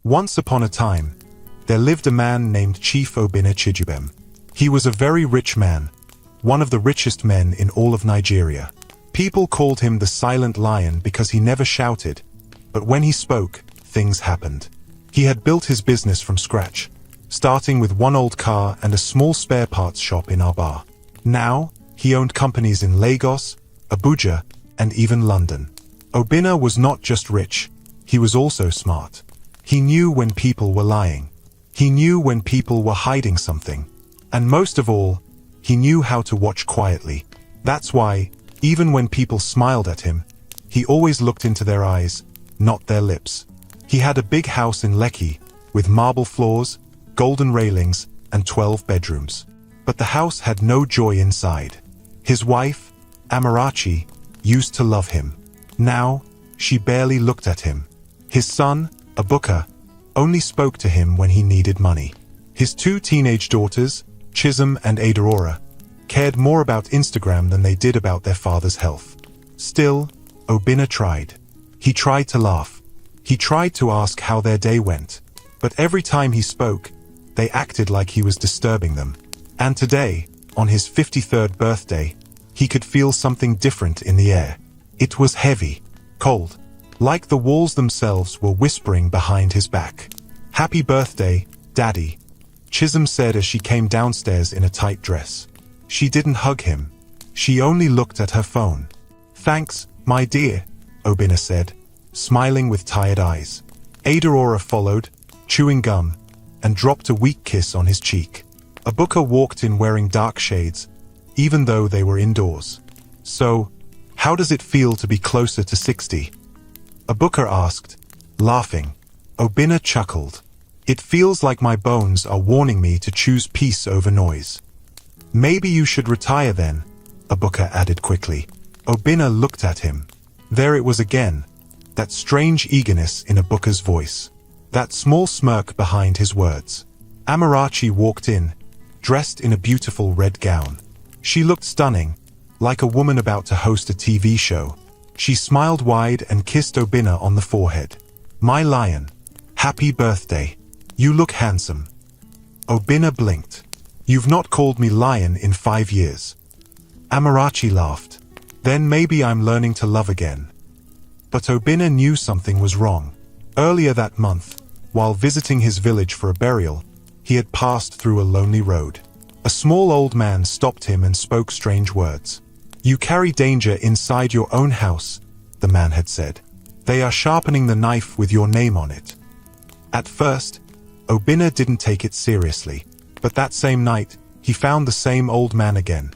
Once upon a time, there lived a man named Chief Obinna. He was a very rich man, one of the richest men in all of Nigeria. People called him the Silent Lion because he never shouted, but when he spoke, things happened. He had built his business from scratch, starting with one old car and a small spare parts shop in Aba. Now, he owned companies in Lagos, Abuja, and even London. Obinna was not just rich, he was also smart. He knew when people were lying. He knew when people were hiding something. And most of all, he knew how to watch quietly. That's why, even when people smiled at him, he always looked into their eyes, not their lips. He had a big house in Lekki, with marble floors, golden railings, and 12 bedrooms. But the house had no joy inside. His wife, Amarachi, used to love him. Now, she barely looked at him. His son, Ebuka, only spoke to him when he needed money. His two teenage daughters, Chisholm and Adaora, cared more about Instagram than they did about their father's health. Still, Obinna tried. He tried to laugh. He tried to ask how their day went. But every time he spoke, they acted like he was disturbing them. And today, on his 53rd birthday, he could feel something different in the air. It was heavy, cold, like the walls themselves were whispering behind his back. "Happy birthday, Daddy," Chisholm said as she came downstairs in a tight dress. She didn't hug him. She only looked at her phone. "Thanks, my dear," Obinna said, smiling with tired eyes. Adaora followed, chewing gum, and dropped a weak kiss on his cheek. Ebuka walked in wearing dark shades, even though they were indoors. "So, how does it feel to be closer to 60? Ebuka asked, laughing. Obinna chuckled. "It feels like my bones are warning me to choose peace over noise." "Maybe you should retire then," Ebuka added quickly. Obinna looked at him. There it was again, that strange eagerness in Ebuka's voice, that small smirk behind his words. Amarachi walked in, dressed in a beautiful red gown. She looked stunning, like a woman about to host a TV show. She smiled wide and kissed Obinna on the forehead. "My lion, happy birthday. You look handsome." Obinna blinked. "You've not called me lion in 5 years." Amarachi laughed. "Then maybe I'm learning to love again." But Obinna knew something was wrong. Earlier that month, while visiting his village for a burial, he had passed through a lonely road. A small old man stopped him and spoke strange words. "You carry danger inside your own house," the man had said. "They are sharpening the knife with your name on it." At first, Obinna didn't take it seriously, but that same night, he found the same old man again.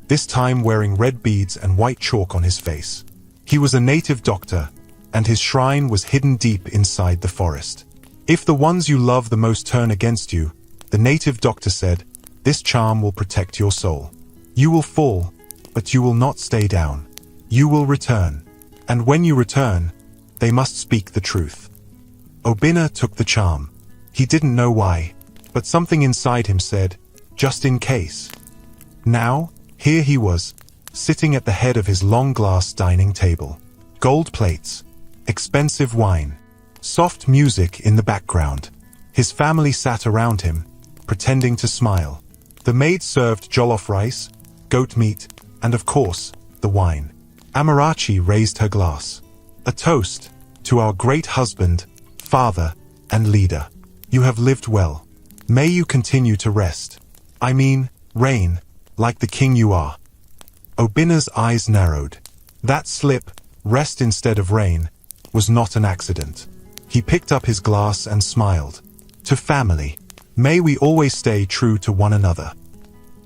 This time wearing red beads and white chalk on his face. He was a native doctor, and his shrine was hidden deep inside the forest. "If the ones you love the most turn against you," the native doctor said, "this charm will protect your soul. You will fall, but you will not stay down. You will return. And when you return, they must speak the truth." Obinna took the charm. He didn't know why, but something inside him said, "Just in case." Now, here he was, sitting at the head of his long glass dining table. Gold plates, expensive wine, soft music in the background. His family sat around him, pretending to smile. The maid served jollof rice, goat meat, and of course, the wine. Amarachi raised her glass. "A toast to our great husband, father, and leader. You have lived well. May you continue to rest. I mean, reign, like the king you are." Obinna's eyes narrowed. That slip, rest instead of reign, was not an accident. He picked up his glass and smiled. "To family. May we always stay true to one another."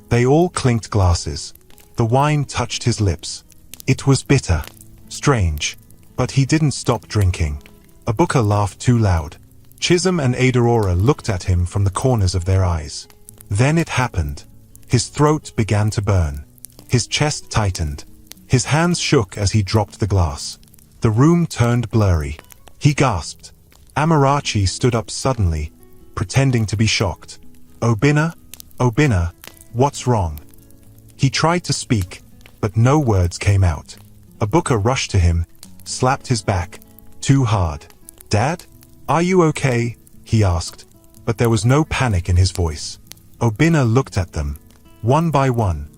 They all clinked glasses. The wine touched his lips. It was bitter, strange, but he didn't stop drinking. Ebuka laughed too loud. Chisholm and Adaora looked at him from the corners of their eyes. Then it happened. His throat began to burn. His chest tightened. His hands shook as he dropped the glass. The room turned blurry. He gasped. Amarachi stood up suddenly, pretending to be shocked. "Obinna? Obinna, what's wrong?" He tried to speak, but no words came out. Ebuka rushed to him, slapped his back, too hard. "Dad? Are you okay?" he asked, but there was no panic in his voice. Obinna looked at them, one by one.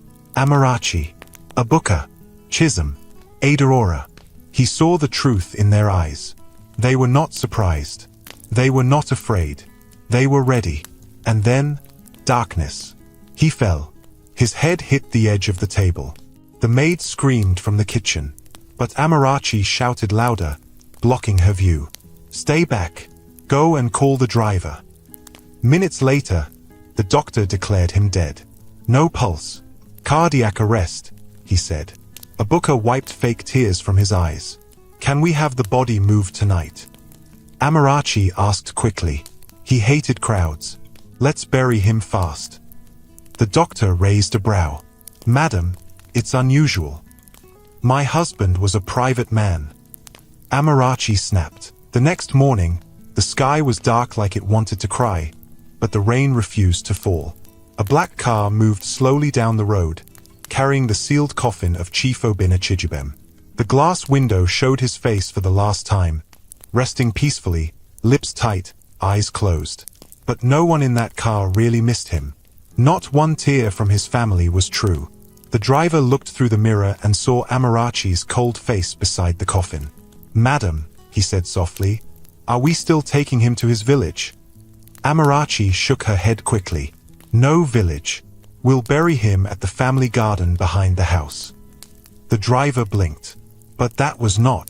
Amarachi, Abuka, Chisholm, Aurora. He saw the truth in their eyes. They were not surprised. They were not afraid. They were ready. And then, darkness. He fell. His head hit the edge of the table. The maid screamed from the kitchen, but Amarachi shouted louder, blocking her view. "Stay back. Go and call the driver." Minutes later, the doctor declared him dead. "No pulse. Cardiac arrest," he said. Abuka wiped fake tears from his eyes. "Can we have the body moved tonight?" Amarachi asked quickly. He hated crowds. "Let's bury him fast." The doctor raised a brow. "Madam, it's unusual. My husband was a private man." Amarachi snapped. The next morning, the sky was dark like it wanted to cry, but the rain refused to fall. A black car moved slowly down the road, carrying the sealed coffin of Chief Obinna Chijibem. The glass window showed his face for the last time, resting peacefully, lips tight, eyes closed. But no one in that car really missed him. Not one tear from his family was true. The driver looked through the mirror and saw Amarachi's cold face beside the coffin. "Madam," he said softly, "are we still taking him to his village?" Amarachi shook her head quickly. "No village. We'll bury him at the family garden behind the house." The driver blinked. But that was not.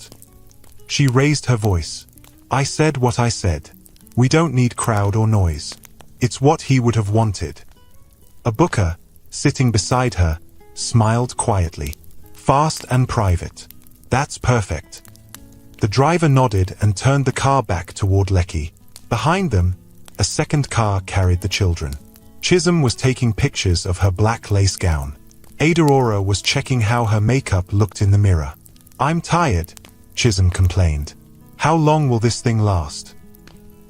She raised her voice. "I said what I said. We don't need crowd or noise. It's what he would have wanted." Abuka, sitting beside her, smiled quietly. "Fast and private. That's perfect." The driver nodded and turned the car back toward Lekki. Behind them, a second car carried the children. Chisholm was taking pictures of her black lace gown. Aurora was checking how her makeup looked in the mirror. "I'm tired," Chisholm complained. "How long will this thing last?"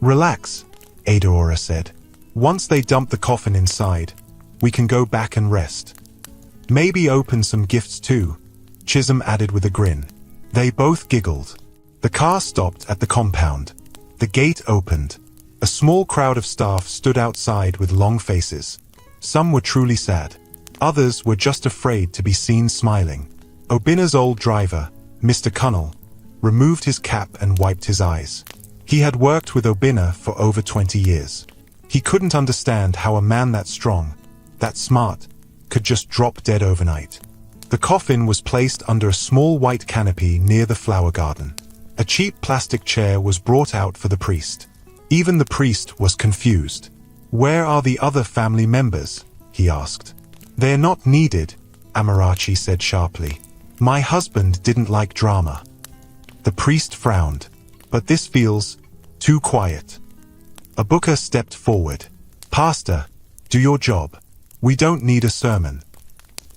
"Relax," Aurora said. "Once they dump the coffin inside, we can go back and rest. Maybe open some gifts too," Chisholm added with a grin. They both giggled. The car stopped at the compound. The gate opened. A small crowd of staff stood outside with long faces. Some were truly sad. Others were just afraid to be seen smiling. Obinna's old driver, Mr. Cunnell, removed his cap and wiped his eyes. He had worked with Obinna for over 20 years. He couldn't understand how a man that strong, that smart, could just drop dead overnight. The coffin was placed under a small white canopy near the flower garden. A cheap plastic chair was brought out for the priest. Even the priest was confused. "Where are the other family members?" he asked. "They're not needed," Amarachi said sharply. "My husband didn't like drama." The priest frowned. "But this feels too quiet." Abuka stepped forward. "Pastor, do your job. We don't need a sermon."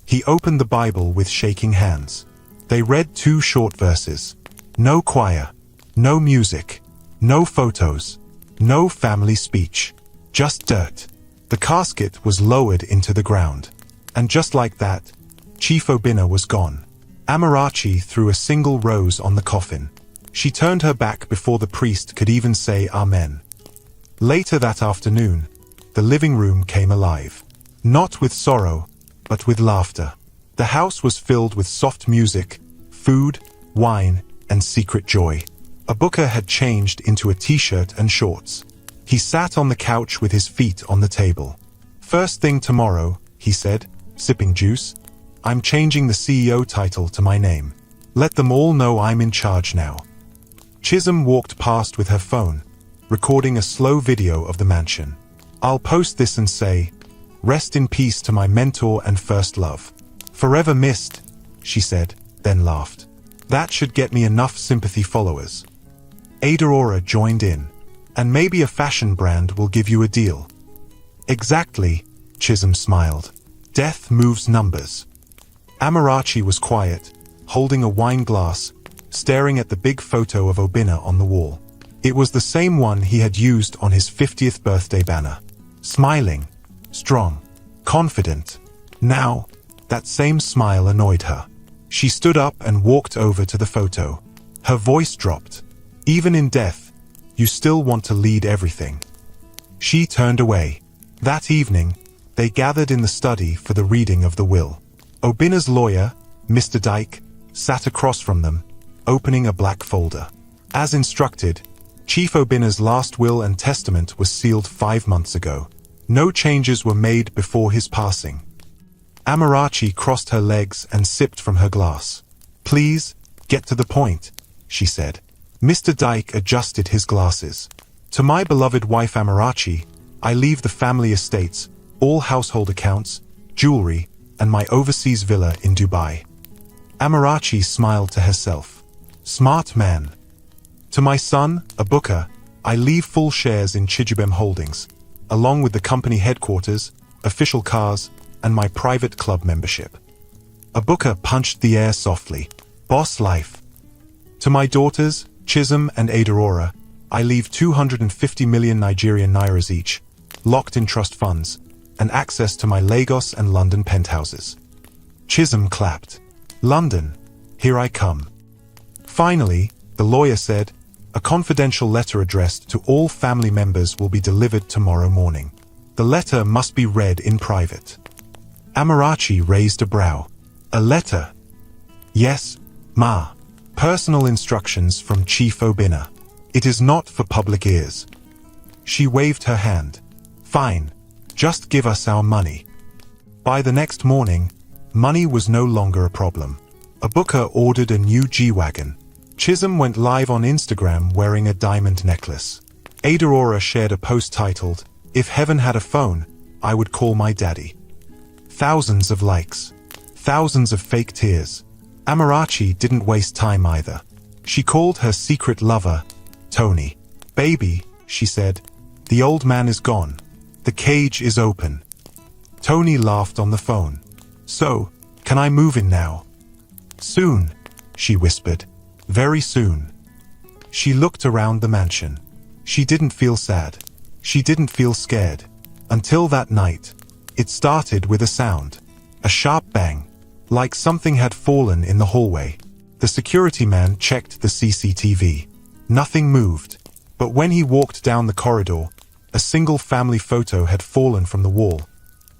He opened the Bible with shaking hands. They read 2 short verses. No choir, no music, no photos, no family speech. Just dirt. The casket was lowered into the ground. And just like that, Chief Obinna was gone. Amarachi threw a single rose on the coffin. She turned her back before the priest could even say Amen. Later that afternoon, the living room came alive. Not with sorrow, but with laughter. The house was filled with soft music, food, wine, and secret joy. Abuka had changed into a t-shirt and shorts. He sat on the couch with his feet on the table. "First thing tomorrow," he said, sipping juice, "I'm changing the CEO title to my name. Let them all know I'm in charge now." Chisholm walked past with her phone, recording a slow video of the mansion. "I'll post this and say, rest in peace to my mentor and first love. Forever missed," she said, then laughed. "That should get me enough sympathy followers." Aurora joined in. "And maybe a fashion brand will give you a deal." "Exactly," Chisholm smiled. "Death moves numbers." Amarachi was quiet, holding a wine glass, staring at the big photo of Obinna on the wall. It was the same one he had used on his 50th birthday banner. Smiling, strong, confident. Now, that same smile annoyed her. She stood up and walked over to the photo. Her voice dropped. "Even in death, You still want to lead everything." She turned away. That evening, they gathered in the study for the reading of the will. Obinna's lawyer, Mr. Dyke, sat across from them, opening a black folder. As instructed, Chief Obinna's last will and testament was sealed 5 months ago. No changes were made before his passing. Amarachi crossed her legs and sipped from her glass. "Please, get to the point," she said. Mr. Dyke adjusted his glasses. "To my beloved wife Amarachi, I leave the family estates, all household accounts, jewelry, and my overseas villa in Dubai." Amarachi smiled to herself. "Smart man." "To my son, Abuka, I leave full shares in Chijibem Holdings, along with the company headquarters, official cars, and my private club membership." Abuka punched the air softly. "Boss life." "To my daughters, Chisholm and Aurora, I leave 250 million Nigerian nairas each, locked in trust funds, and access to my Lagos and London penthouses." Chisholm clapped. "London, here I come." Finally, the lawyer said, "A confidential letter addressed to all family members will be delivered tomorrow morning. The letter must be read in private." Amarachi raised a brow. "A letter?" "Yes, Ma. Personal instructions from Chief Obinna. It is not for public ears." She waved her hand. "Fine. Just give us our money." By the next morning, money was no longer a problem. Abuka ordered a new G-Wagon. Chisholm went live on Instagram wearing a diamond necklace. Aurora shared a post titled, "If heaven had a phone, I would call my daddy." Thousands of likes. Thousands of fake tears. Amarachi didn't waste time either. She called her secret lover, Tony. "Baby," she said, "the old man is gone. The cage is open." Tony laughed on the phone. "So, can I move in now?" "Soon," she whispered. "Very soon." She looked around the mansion. She didn't feel sad. She didn't feel scared. Until that night. It started with a sound. A sharp bang. Like something had fallen in the hallway. The security man checked the CCTV. Nothing moved. But when he walked down the corridor, a single family photo had fallen from the wall.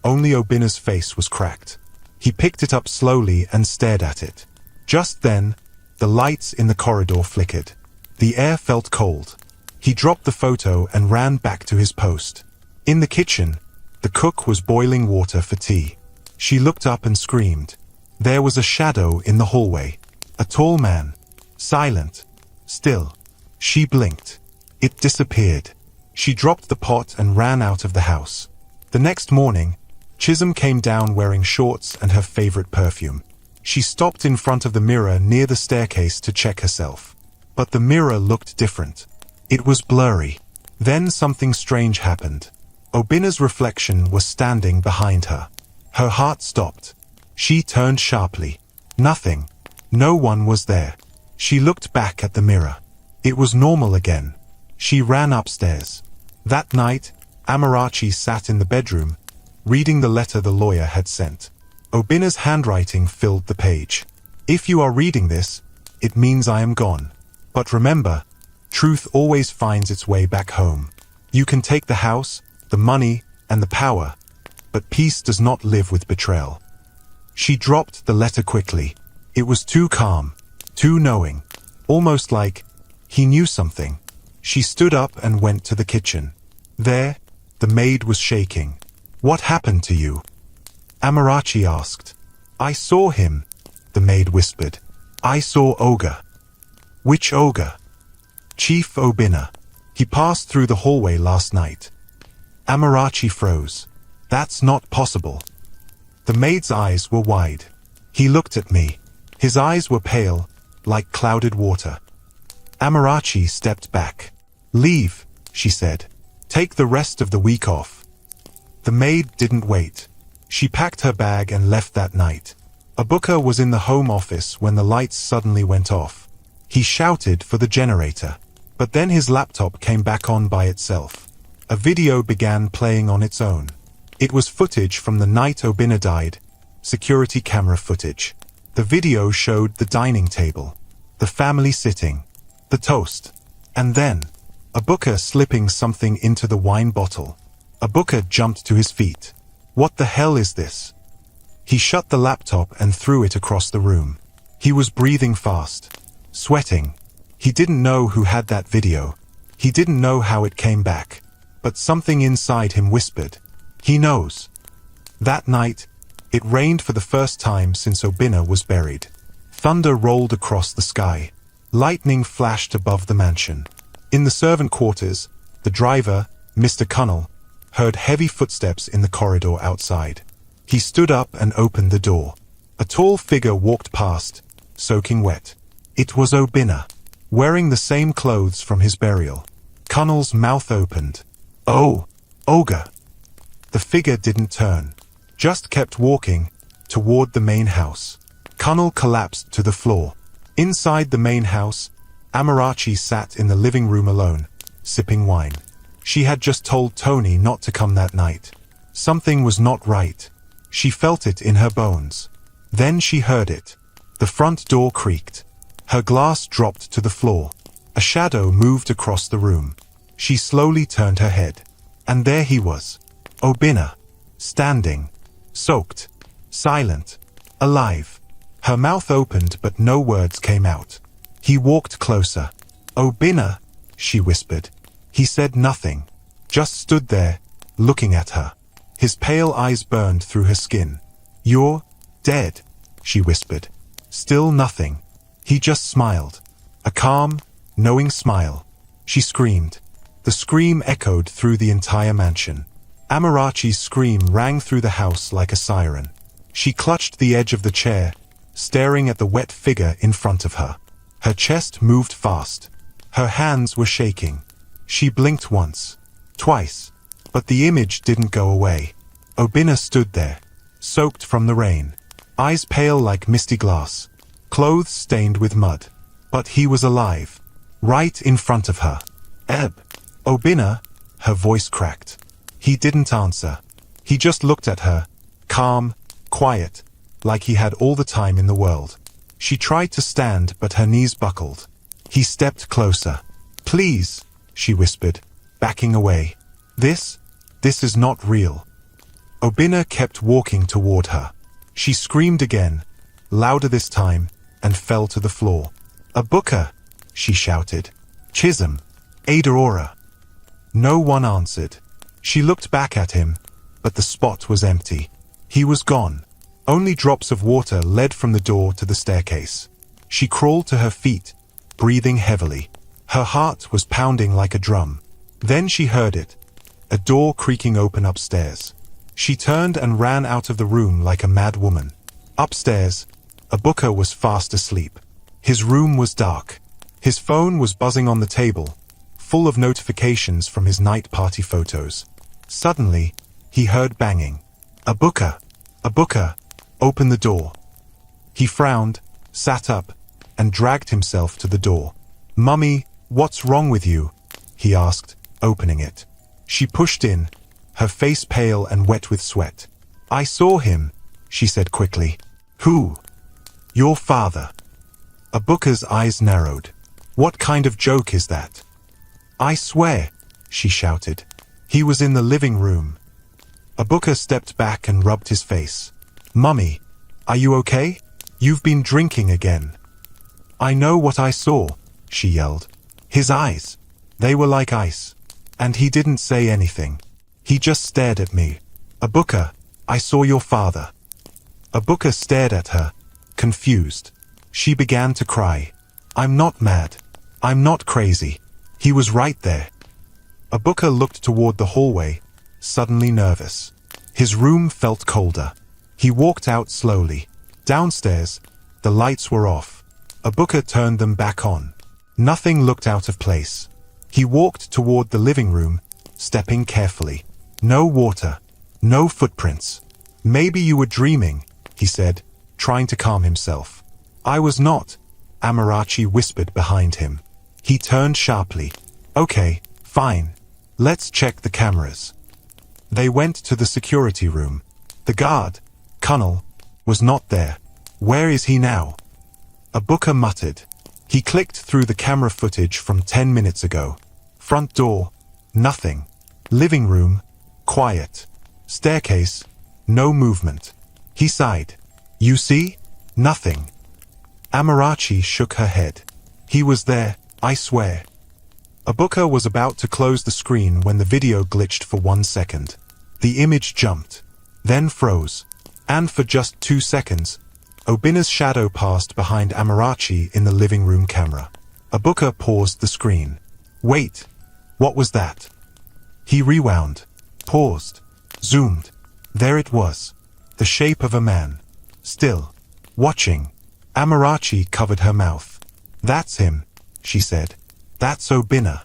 Only Obinna's face was cracked. He picked it up slowly and stared at it. Just then, the lights in the corridor flickered. The air felt cold. He dropped the photo and ran back to his post. In the kitchen, the cook was boiling water for tea. She looked up and screamed. There was a shadow in the hallway. A tall man. Silent. Still. She blinked. It disappeared. She dropped the pot and ran out of the house. The next morning, Chisholm came down wearing shorts and her favorite perfume. She stopped in front of the mirror near the staircase to check herself. But the mirror looked different. It was blurry. Then something strange happened. Obinna's reflection was standing behind her. Her heart stopped. She turned sharply. Nothing. No one was there. She looked back at the mirror. It was normal again. She ran upstairs. That night, Amarachi sat in the bedroom, reading the letter the lawyer had sent. Obinna's handwriting filled the page. "If you are reading this, it means I am gone. But remember, truth always finds its way back home. You can take the house, the money, and the power, but peace does not live with betrayal." She dropped the letter quickly. It was too calm, too knowing, almost like he knew something. She stood up and went to the kitchen. There, the maid was shaking. "What happened to you?" Amarachi asked. "I saw him," the maid whispered. "I saw Ogre." "Which Ogre?" "Chief Obinna. He passed through the hallway last night." Amarachi froze. "That's not possible." The maid's eyes were wide. He looked at me. His eyes were pale, like clouded water. Amarachi stepped back. "Leave," she said. "Take the rest of the week off." The maid didn't wait. She packed her bag and left that night. Abuka was in the home office when the lights suddenly went off. He shouted for the generator. But then his laptop came back on by itself. A video began playing on its own. It was footage from the night Obinna died, security camera footage. The video showed the dining table, the family sitting, the toast, and then Obinna slipping something into the wine bottle. Obinna jumped to his feet. What the hell is this? He shut the laptop and threw it across the room. He was breathing fast, sweating. He didn't know who had that video. He didn't know how it came back. But something inside him whispered, he knows. That night, it rained for the first time since Obinna was buried. Thunder rolled across the sky. Lightning flashed above the mansion. In the servant quarters, the driver, Mr. Cunnell, heard heavy footsteps in the corridor outside. He stood up and opened the door. A tall figure walked past, soaking wet. It was Obinna, wearing the same clothes from his burial. Cunnell's mouth opened. Oh, Olga. The figure didn't turn, just kept walking toward the main house. Cunnell collapsed to the floor. Inside the main house, Amarachi sat in the living room alone, sipping wine. She had just told Tony not to come that night. Something was not right. She felt it in her bones. Then she heard it. The front door creaked. Her glass dropped to the floor. A shadow moved across the room. She slowly turned her head. And there he was. Obinna. Standing. Soaked. Silent. Alive. Her mouth opened but no words came out. He walked closer. Obinna, she whispered. He said nothing. Just stood there, looking at her. His pale eyes burned through her skin. You're dead, she whispered. Still nothing. He just smiled. A calm, knowing smile. She screamed. The scream echoed through the entire mansion. Amarachi's scream rang through the house like a siren. She clutched the edge of the chair, staring at the wet figure in front of her. Her chest moved fast. Her hands were shaking. She blinked once, twice, but the image didn't go away. Obinna stood there, soaked from the rain, eyes pale like misty glass, clothes stained with mud. But he was alive, right in front of her. Obinna, her voice cracked. He didn't answer. He just looked at her, calm, quiet, like he had all the time in the world. She tried to stand, but her knees buckled. He stepped closer. Please, she whispered, backing away. This is not real. Obinna kept walking toward her. She screamed again, louder this time, and fell to the floor. Obinna, she shouted. Chisholm, Adaora. No one answered. She looked back at him, but the spot was empty. He was gone. Only drops of water led from the door to the staircase. She crawled to her feet, breathing heavily. Her heart was pounding like a drum. Then she heard it, a door creaking open upstairs. She turned and ran out of the room like a mad woman. Upstairs, Obinna was fast asleep. His room was dark. His phone was buzzing on the table, full of notifications from his night party photos. Suddenly, he heard banging. Obinna, open the door. He frowned, sat up, and dragged himself to the door. Mummy, what's wrong with you? He asked, opening it. She pushed in, her face pale and wet with sweat. I saw him, she said quickly. Who? Your father. Obinna's eyes narrowed. What kind of joke is that? I swear, she shouted. He was in the living room. Obinna stepped back and rubbed his face. Mummy, are you okay? You've been drinking again. I know what I saw, she yelled. His eyes. They were like ice. And he didn't say anything. He just stared at me. Obinna, I saw your father. Obinna stared at her, confused. She began to cry. I'm not mad. I'm not crazy. He was right there. Obinna looked toward the hallway, suddenly nervous. His room felt colder. He walked out slowly. Downstairs, the lights were off. Obinna turned them back on. Nothing looked out of place. He walked toward the living room, stepping carefully. No water. No footprints. Maybe you were dreaming, he said, trying to calm himself. I was not, Amarachi whispered behind him. He turned sharply. Okay, fine. Let's check the cameras. They went to the security room. The guard, Cunnell, was not there. Where is he now? Obinna muttered. He clicked through the camera footage from 10 minutes ago. Front door, nothing. Living room, quiet. Staircase, no movement. He sighed. You see? Nothing. Amarachi shook her head. He was there, I swear. Obinna was about to close the screen when the video glitched for 1 second. The image jumped, then froze. And for just 2 seconds, Obinna's shadow passed behind Amarachi in the living room camera. Obinna paused the screen. Wait, what was that? He rewound, paused, zoomed. There it was, the shape of a man, still, watching. Amarachi covered her mouth. That's him, she said. That's Obinna.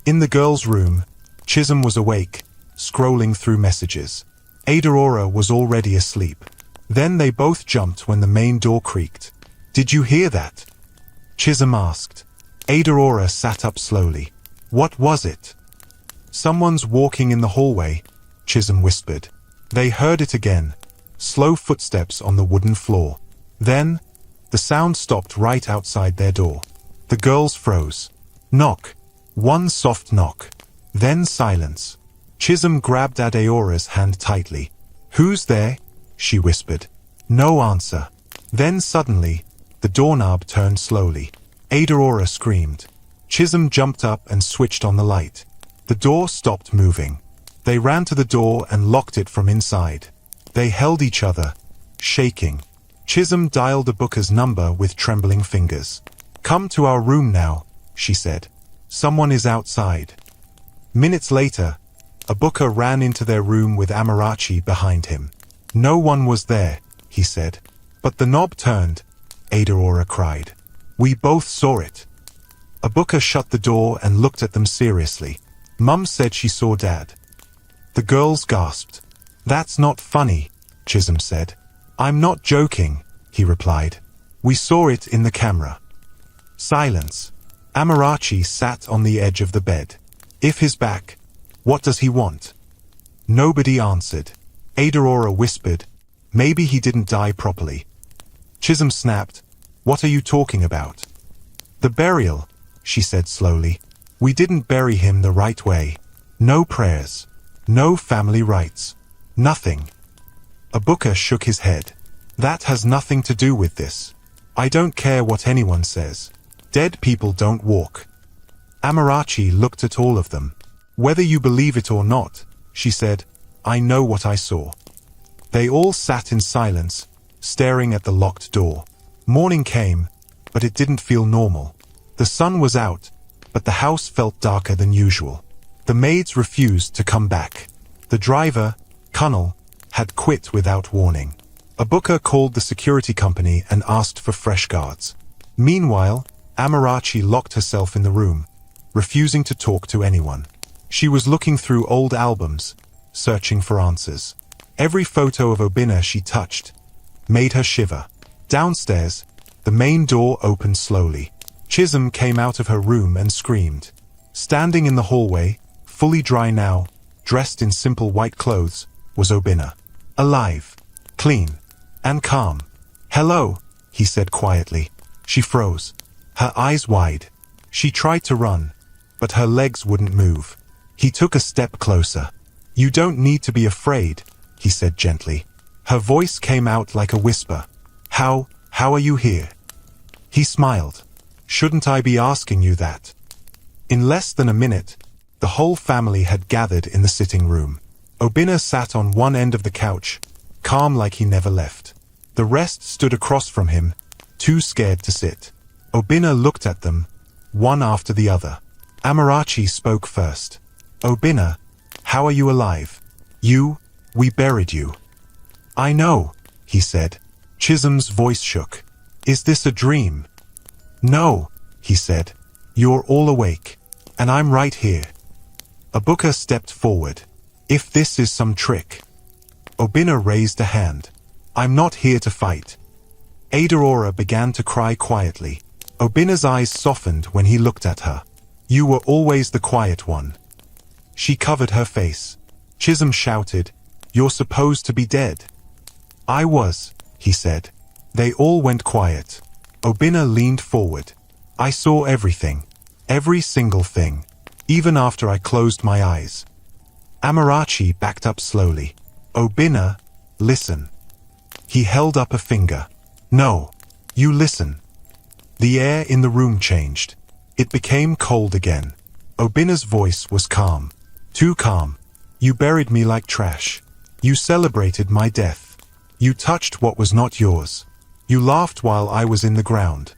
In the girl's room, Chisholm was awake, scrolling through messages. Aurora was already asleep. Then they both jumped when the main door creaked. Did you hear that? Chisholm asked. Aurora sat up slowly. What was it? Someone's walking in the hallway, Chisholm whispered. They heard it again. Slow footsteps on the wooden floor. Then, the sound stopped right outside their door. The girls froze. Knock. One soft knock. Then silence. Chisholm grabbed Aurora's hand tightly. Who's there? She whispered. No answer. Then suddenly, the doorknob turned slowly. Aurora screamed. Chisholm jumped up and switched on the light. The door stopped moving. They ran to the door and locked it from inside. They held each other, shaking. Chisholm dialed Obinna's number with trembling fingers. Come to our room now, she said. Someone is outside. Minutes later, Obinna ran into their room with Amarachi behind him. No one was there, he said. But the knob turned, Aurora cried. We both saw it. Obinna shut the door and looked at them seriously. Mum said she saw Dad. The girls gasped. That's not funny, Chisholm said. I'm not joking, he replied. We saw it in the camera. Silence. Amarachi sat on the edge of the bed. If his back, what does he want? Nobody answered. Aurora whispered, maybe he didn't die properly. Chisholm snapped, what are you talking about? The burial, she said slowly. We didn't bury him the right way. No prayers. No family rites. Nothing. Obinna shook his head. That has nothing to do with this. I don't care what anyone says. Dead people don't walk. Amarachi looked at all of them. Whether you believe it or not, she said, I know what I saw. They all sat in silence, staring at the locked door. Morning came, but it didn't feel normal. The sun was out, but the house felt darker than usual. The maids refused to come back. The driver, Kunnel, had quit without warning. Obinna called the security company and asked for fresh guards. Meanwhile, Amarachi locked herself in the room, refusing to talk to anyone. She was looking through old albums, searching for answers. Every photo of Obinna she touched made her shiver. Downstairs, the main door opened slowly. Chisholm came out of her room and screamed. Standing in the hallway, fully dry now, dressed in simple white clothes, was Obinna. Alive, clean, and calm. Hello, he said quietly. She froze, her eyes wide. She tried to run, but her legs wouldn't move. He took a step closer. You don't need to be afraid, he said gently. Her voice came out like a whisper. How are you here? He smiled. Shouldn't I be asking you that? In less than a minute, the whole family had gathered in the sitting room. Obinna sat on one end of the couch, calm like he never left. The rest stood across from him, too scared to sit. Obinna looked at them, one after the other. Amarachi spoke first. Obinna, how are you alive? We buried you. I know, he said. Chisholm's voice shook. Is this a dream? No, he said. You're all awake, and I'm right here. Obinna stepped forward. If this is some trick. Obinna raised a hand. I'm not here to fight. Aurora began to cry quietly. Obinna's eyes softened when he looked at her. You were always the quiet one. She covered her face. Chisholm shouted, You're supposed to be dead. I was, he said. They all went quiet. Obinna leaned forward. I saw everything. Every single thing. even after I closed my eyes. Amarachi backed up slowly. Obinna, listen. He held up a finger. No, you listen. The air in the room changed. It became cold again. Obinna's voice was calm. Too calm. You buried me like trash. You celebrated my death. You touched what was not yours. You laughed while I was in the ground.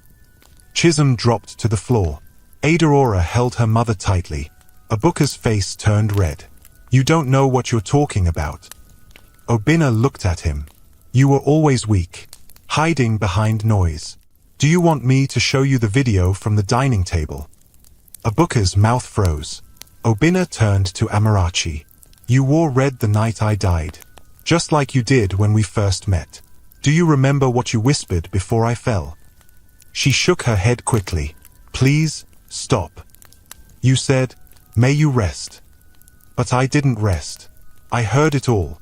Chisholm dropped to the floor. Adaora held her mother tightly. Abuka's face turned red. You don't know what you're talking about. Obinna looked at him. You were always weak, hiding behind noise. Do you want me to show you the video from the dining table? Abuka's mouth froze. Obinna turned to Amarachi. You wore red the night I died, just like you did when we first met. Do you remember what you whispered before I fell? She shook her head quickly. Please, stop. You said, may you rest. But I didn't rest. I heard it all.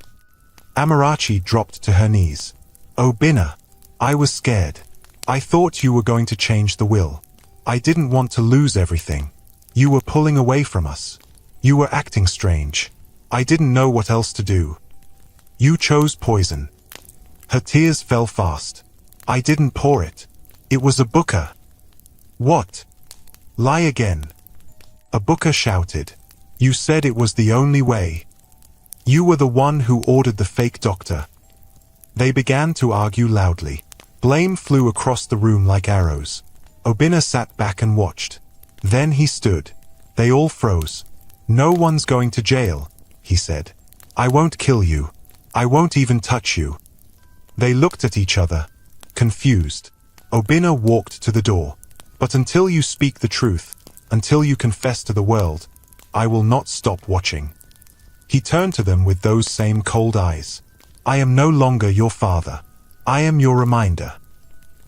Amarachi dropped to her knees. Obinna, I was scared. I thought you were going to change the will. I didn't want to lose everything. You were pulling away from us. You were acting strange. I didn't know what else to do. You chose poison. Her tears fell fast. I didn't pour it. It was Abuka. What? Lie again. Abuka shouted. You said it was the only way. You were the one who ordered the fake doctor. They began to argue loudly. Blame flew across the room like arrows. Obinna sat back and watched. Then he stood. They all froze. No one's going to jail, he said. I won't kill you. I won't even touch you. They looked at each other, confused. Obinna walked to the door. But until you speak the truth, until you confess to the world, I will not stop watching. He turned to them with those same cold eyes. I am no longer your father. I am your reminder.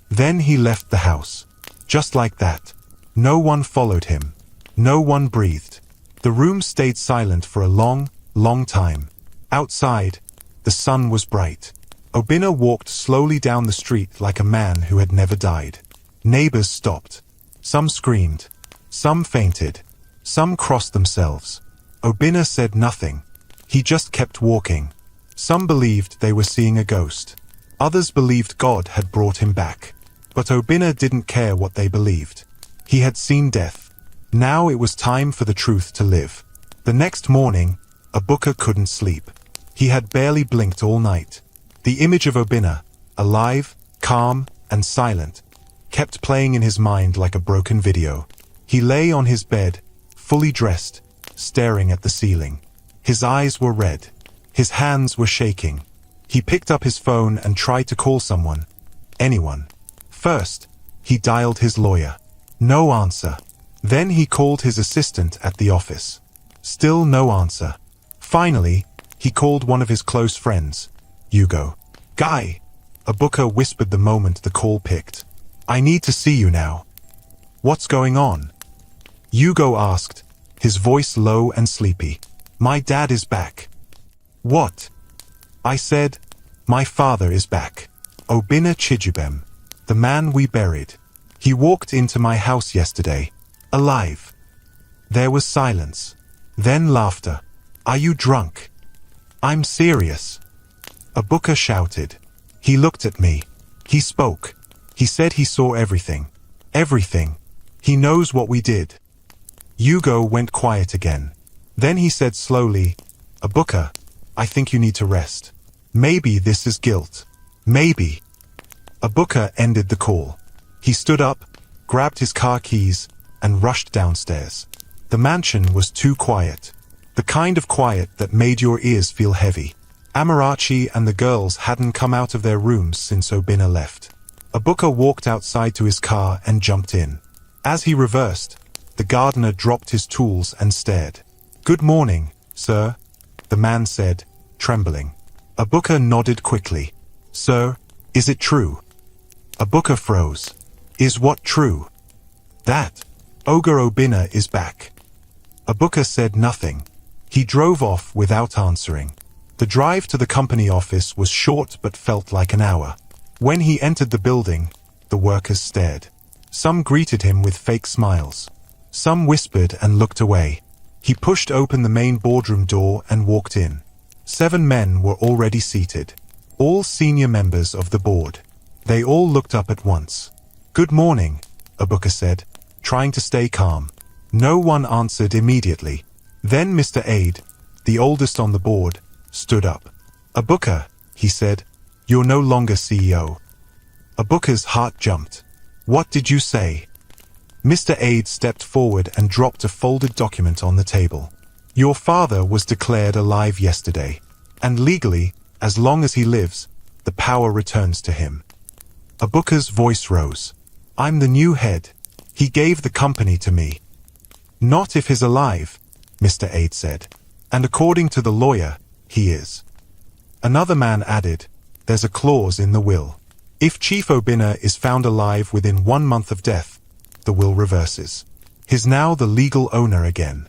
Then he left the house. Just like that. No one followed him. No one breathed. The room stayed silent for a long, long time. Outside, the sun was bright. Obinna walked slowly down the street like a man who had never died. Neighbors stopped. Some screamed. Some fainted. Some crossed themselves. Obinna said nothing. He just kept walking. Some believed they were seeing a ghost. Others believed God had brought him back. But Obinna didn't care what they believed. He had seen death. Now it was time for the truth to live. The next morning, Abuka couldn't sleep. He had barely blinked all night. The image of Obinna, alive, calm, and silent, kept playing in his mind like a broken video. He lay on his bed, fully dressed, staring at the ceiling. His eyes were red. His hands were shaking. He picked up his phone and tried to call someone. Anyone. First, he dialed his lawyer. No answer. Then he called his assistant at the office. Still no answer. Finally, he called one of his close friends. Hugo. Guy. Abuka whispered the moment the call picked. I need to see you now. What's going on? Hugo asked, his voice low and sleepy. My dad is back. What? I said, my father is back. Obinna Chijubem, the man we buried. He walked into my house yesterday, alive. There was silence. Then laughter. Are you drunk? I'm serious. Abuka shouted. He looked at me. He spoke. He said he saw everything. Everything. He knows what we did. Hugo went quiet again. Then he said slowly, Abuka, I think you need to rest. Maybe this is guilt. Maybe. Abuka ended the call. He stood up, grabbed his car keys, and rushed downstairs. The mansion was too quiet. The kind of quiet that made your ears feel heavy. Amarachi and the girls hadn't come out of their rooms since Obinna left. Abuka walked outside to his car and jumped in. As he reversed, the gardener dropped his tools and stared. Good morning, sir, the man said, trembling. Abuka nodded quickly. Sir, is it true? Abuka froze. Is what true? That Ogre Obinna is back. Abuka said nothing. He drove off without answering. The drive to the company office was short but felt like an hour. When he entered the building, the workers stared. Some greeted him with fake smiles. Some whispered and looked away. He pushed open the main boardroom door and walked in. 7 men were already seated, all senior members of the board. They all looked up at once. "Good morning," Obinna said, trying to stay calm. No one answered immediately. Then Mr. Aid, the oldest on the board, stood up. "Obinna," he said, "you're no longer CEO." Obinna's heart jumped. "What did you say?" Mr. Aid stepped forward and dropped a folded document on the table. "Your father was declared alive yesterday, and legally, as long as he lives, the power returns to him." Obinna's voice rose. "I'm the new head. He gave the company to me." "Not if he's alive," Mr. Aid said. "And according to the lawyer, he is." Another man added, "There's a clause in the will. If Chief Obinna is found alive within 1 month of death, the will reverses. He's now the legal owner again."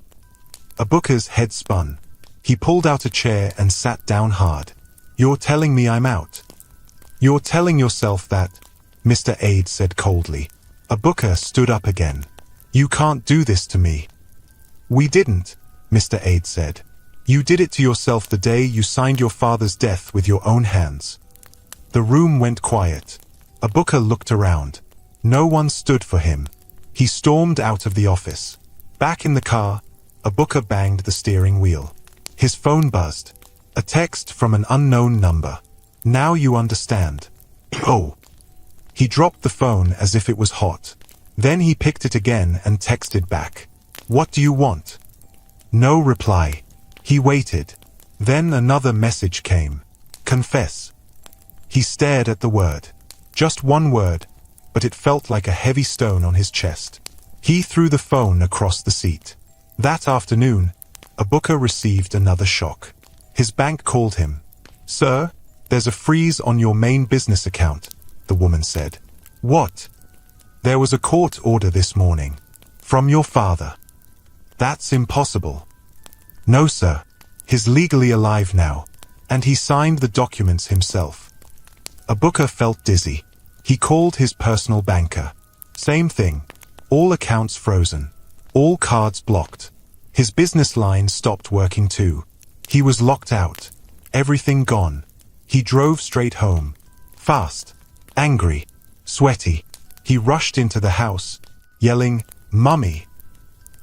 Obinna's head spun. He pulled out a chair and sat down hard. "You're telling me I'm out?" "You're telling yourself that," Mr. Aid said coldly. Obinna stood up again. "You can't do this to me." "We didn't," Mr. Aid said. "You did it to yourself the day you signed your father's death with your own hands." The room went quiet. Obinna looked around. No one stood for him. He stormed out of the office. Back in the car, Obinna banged the steering wheel. His phone buzzed. A text from an unknown number. "Now you understand." "Oh." He dropped the phone as if it was hot. Then he picked it again and texted back. "What do you want?" No reply. He waited. Then another message came. "Confess." He stared at the word. Just one word, but it felt like a heavy stone on his chest. He threw the phone across the seat. That afternoon, Obinna received another shock. His bank called him. "Sir, there's a freeze on your main business account," the woman said. "What?" "There was a court order this morning. From your father." "That's impossible." "No, sir. He's legally alive now, and he signed the documents himself." Obinna felt dizzy. He called his personal banker. Same thing. All accounts frozen. All cards blocked. His business line stopped working too. He was locked out. Everything gone. He drove straight home. Fast. Angry. Sweaty. He rushed into the house, yelling, "Mummy!"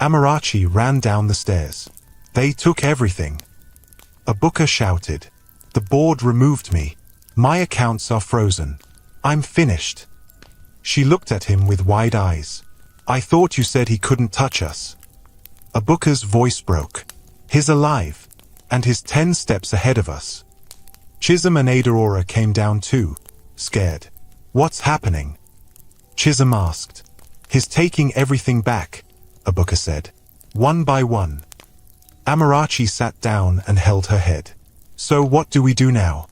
Amarachi ran down the stairs. "They took everything." Obinna shouted, "The board removed me. My accounts are frozen. I'm finished." She looked at him with wide eyes. "I thought you said he couldn't touch us." Obinna's voice broke. "He's alive, and he's 10 steps ahead of us." Chisholm and Adaora came down too, scared. "What's happening?" Chisholm asked. "He's taking everything back," Obinna said. "One by one." Amarachi sat down and held her head. "So what do we do now?"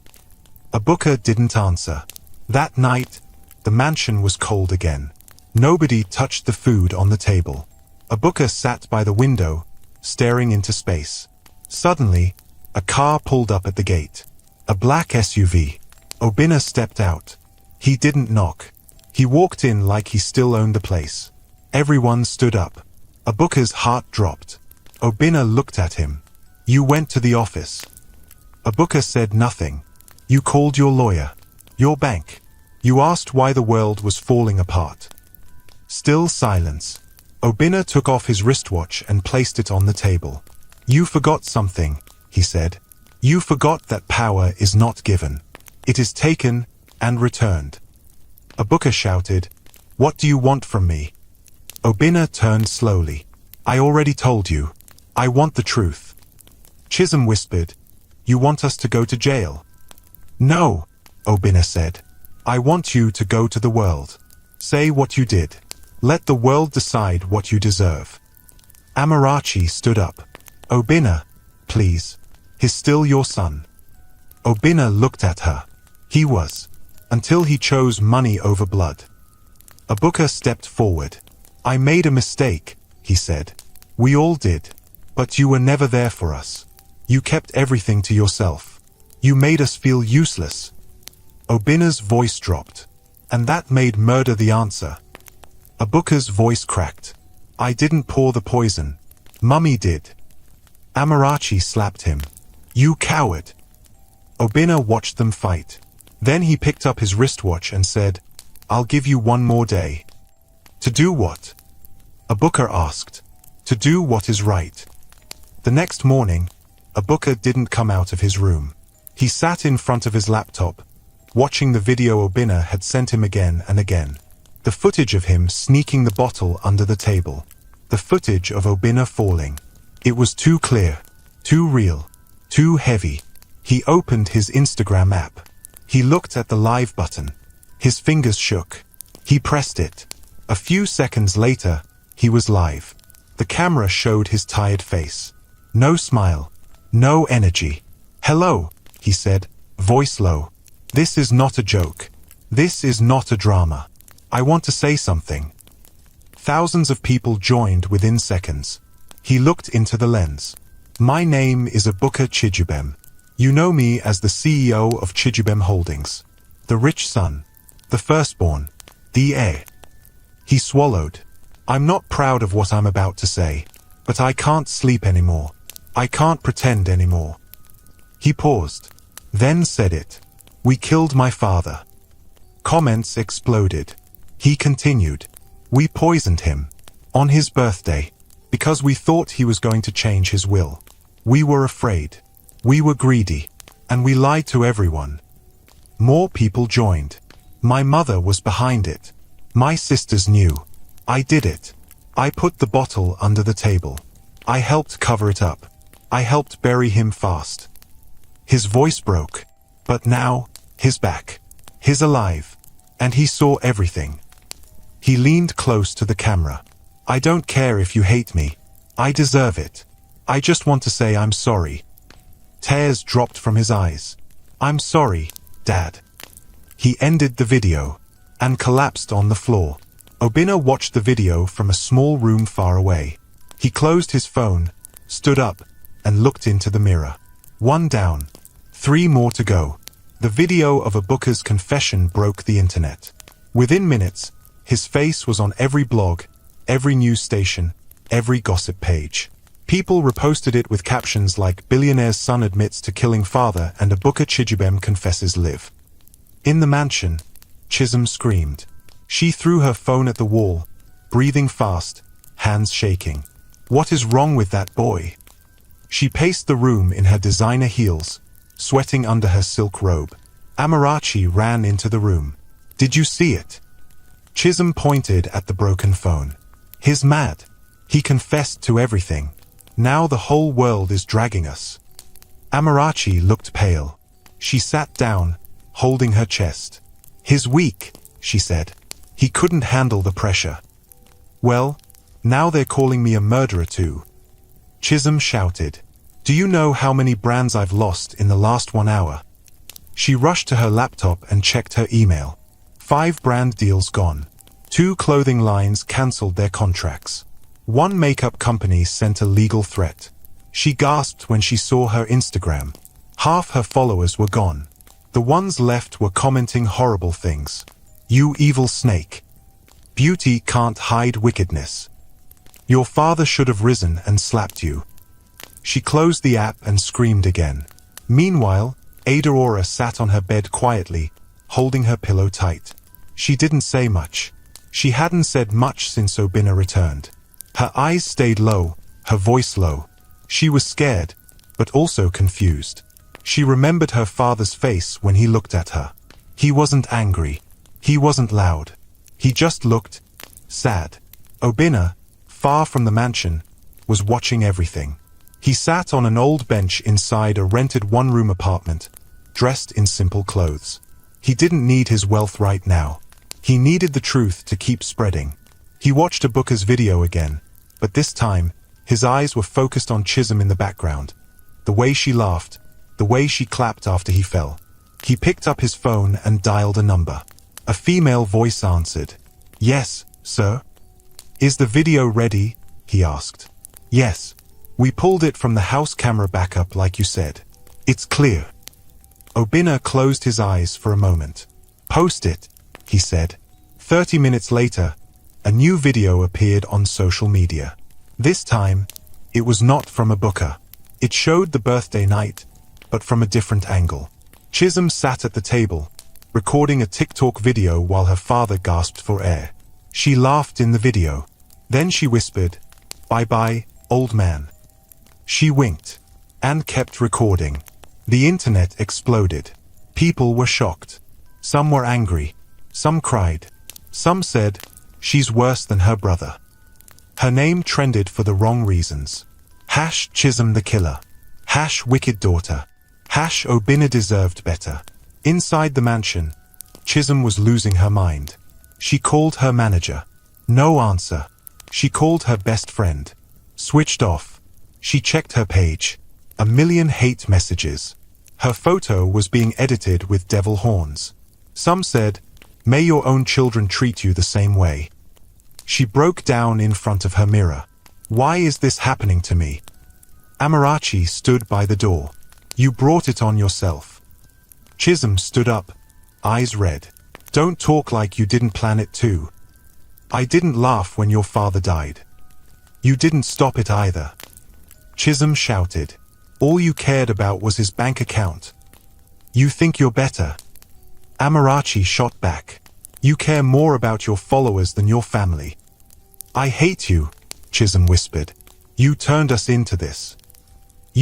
Obinna didn't answer. That night, the mansion was cold again. Nobody touched the food on the table. Obinna sat by the window, staring into space. Suddenly, a car pulled up at the gate. A black SUV. Obinna stepped out. He didn't knock. He walked in like he still owned the place. Everyone stood up. Obinna's heart dropped. Obinna looked at him. "You went to the office." Obinna said nothing. "You called your lawyer. Your bank. You asked why the world was falling apart." Still silence. Obinna took off his wristwatch and placed it on the table. "You forgot something," he said. "You forgot that power is not given. It is taken and returned." Obinna shouted, "What do you want from me?" Obinna turned slowly. "I already told you. I want the truth." Chisholm whispered, "You want us to go to jail?" "No," Obinna said. "I want you to go to the world. Say what you did. Let the world decide what you deserve." Amarachi stood up. "Obinna, please. He's still your son." Obinna looked at her. He was. Until he chose money over blood. Obinna stepped forward. "I made a mistake," he said. "We all did. But you were never there for us. You kept everything to yourself. You made us feel useless." Obinna's voice dropped. "And that made murder the answer." Obinna's voice cracked. "I didn't pour the poison. Mummy did. Amarachi slapped him. "You coward!" Obinna watched them fight. Then he picked up his wristwatch and said, "I'll give you one more day." "To do what?" Obinna asked. "To do what is right." The next morning, Obinna didn't come out of his room. He sat in front of his laptop, watching the video Obinna had sent him again and again. The footage of him sneaking the bottle under the table. The footage of Obinna falling. It was too clear, too real, too heavy. He opened his Instagram app. He looked at the live button. His fingers shook. He pressed it. A few seconds later, he was live. The camera showed his tired face. No smile. No energy. "Hello," he said, voice low. "This is not a joke. This is not a drama. I want to say something." Thousands of people joined within seconds. He looked into the lens. "My name is Obinna Chijubem. You know me as the CEO of Chijubem Holdings. The rich son. The firstborn. The heir." He swallowed. "I'm not proud of what I'm about to say, but I can't sleep anymore. I can't pretend anymore." He paused, then said it. "We killed my father." Comments exploded. He continued. "We poisoned him. On his birthday. Because we thought he was going to change his will. We were afraid. We were greedy. And we lied to everyone." More people joined. "My mother was behind it. My sisters knew. I did it. I put the bottle under the table. I helped cover it up. I helped bury him fast." His voice broke. But now, he's back. He's alive. And he saw everything. He leaned close to the camera. "I don't care if you hate me. I deserve it. I just want to say I'm sorry." Tears dropped from his eyes. "I'm sorry, Dad." He ended the video and collapsed on the floor. Obinna watched the video from a small room far away. He closed his phone, stood up, and looked into the mirror. 1 down. 3 more to go. The video of Obinna's confession broke the internet. Within minutes, his face was on every blog, every news station, every gossip page. People reposted it with captions like "Billionaire's son admits to killing father" and "Obinna Chijubem confesses live." In the mansion, Chisholm screamed. She threw her phone at the wall, breathing fast, hands shaking. "What is wrong with that boy?" She paced the room in her designer heels, sweating under her silk robe. Amarachi ran into the room. "Did you see it?" Chisholm pointed at the broken phone. "He's mad. He confessed to everything. Now the whole world is dragging us." Amarachi looked pale. She sat down, holding her chest. "He's weak," she said. "He couldn't handle the pressure." "Well, now they're calling me a murderer too." Chisholm shouted. "Do you know how many brands I've lost in the last 1 hour?" She rushed to her laptop and checked her email. 5 brand deals gone. 2 clothing lines cancelled their contracts. 1 makeup company sent a legal threat. She gasped when she saw her Instagram. Half her followers were gone. The ones left were commenting horrible things. "You evil snake. Beauty can't hide wickedness. Your father should have risen and slapped you." She closed the app and screamed again. Meanwhile, Ada sat on her bed quietly, holding her pillow tight. She didn't say much. She hadn't said much since Obinna returned. Her eyes stayed low, her voice low. She was scared, but also confused. She remembered her father's face when he looked at her. He wasn't angry. He wasn't loud. He just looked sad. Obinna, far from the mansion, was watching everything. He sat on an old bench inside a rented 1-room apartment, dressed in simple clothes. He didn't need his wealth right now. He needed the truth to keep spreading. He watched Obinna's video again, but this time, his eyes were focused on Chisholm in the background. The way she laughed, the way she clapped after he fell. He picked up his phone and dialed a number. A female voice answered. "Yes, sir." "Is the video ready?" he asked. "Yes. We pulled it from the house camera backup like you said. It's clear." Obinna closed his eyes for a moment. "Post it," he said. 30 minutes later, a new video appeared on social media. This time, it was not from Obinna. It showed the birthday night, but from a different angle. Chisholm sat at the table, recording a TikTok video while her father gasped for air. She laughed in the video. Then she whispered, "Bye-bye, old man." She winked and kept recording. The internet exploded. People were shocked. Some were angry. Some cried. Some said, "She's worse than her brother." Her name trended for the wrong reasons. #Chisholm the killer. #wicked daughter. #Obinna deserved better. Inside the mansion, Chisholm was losing her mind. She called her manager. No answer. She called her best friend. Switched off. She checked her page. 1,000,000 hate messages. Her photo was being edited with devil horns. Some said, "May your own children treat you the same way." She broke down in front of her mirror. "Why is this happening to me?" Amarachi stood by the door. "You brought it on yourself." Chisholm stood up, eyes red. "Don't talk like you didn't plan it too. I didn't laugh when your father died. You didn't stop it either." Chisholm shouted. "All you cared about was his bank account. You think you're better." Amarachi shot back. "You care more about your followers than your family." "I hate you," Chisholm whispered. "You turned us into this."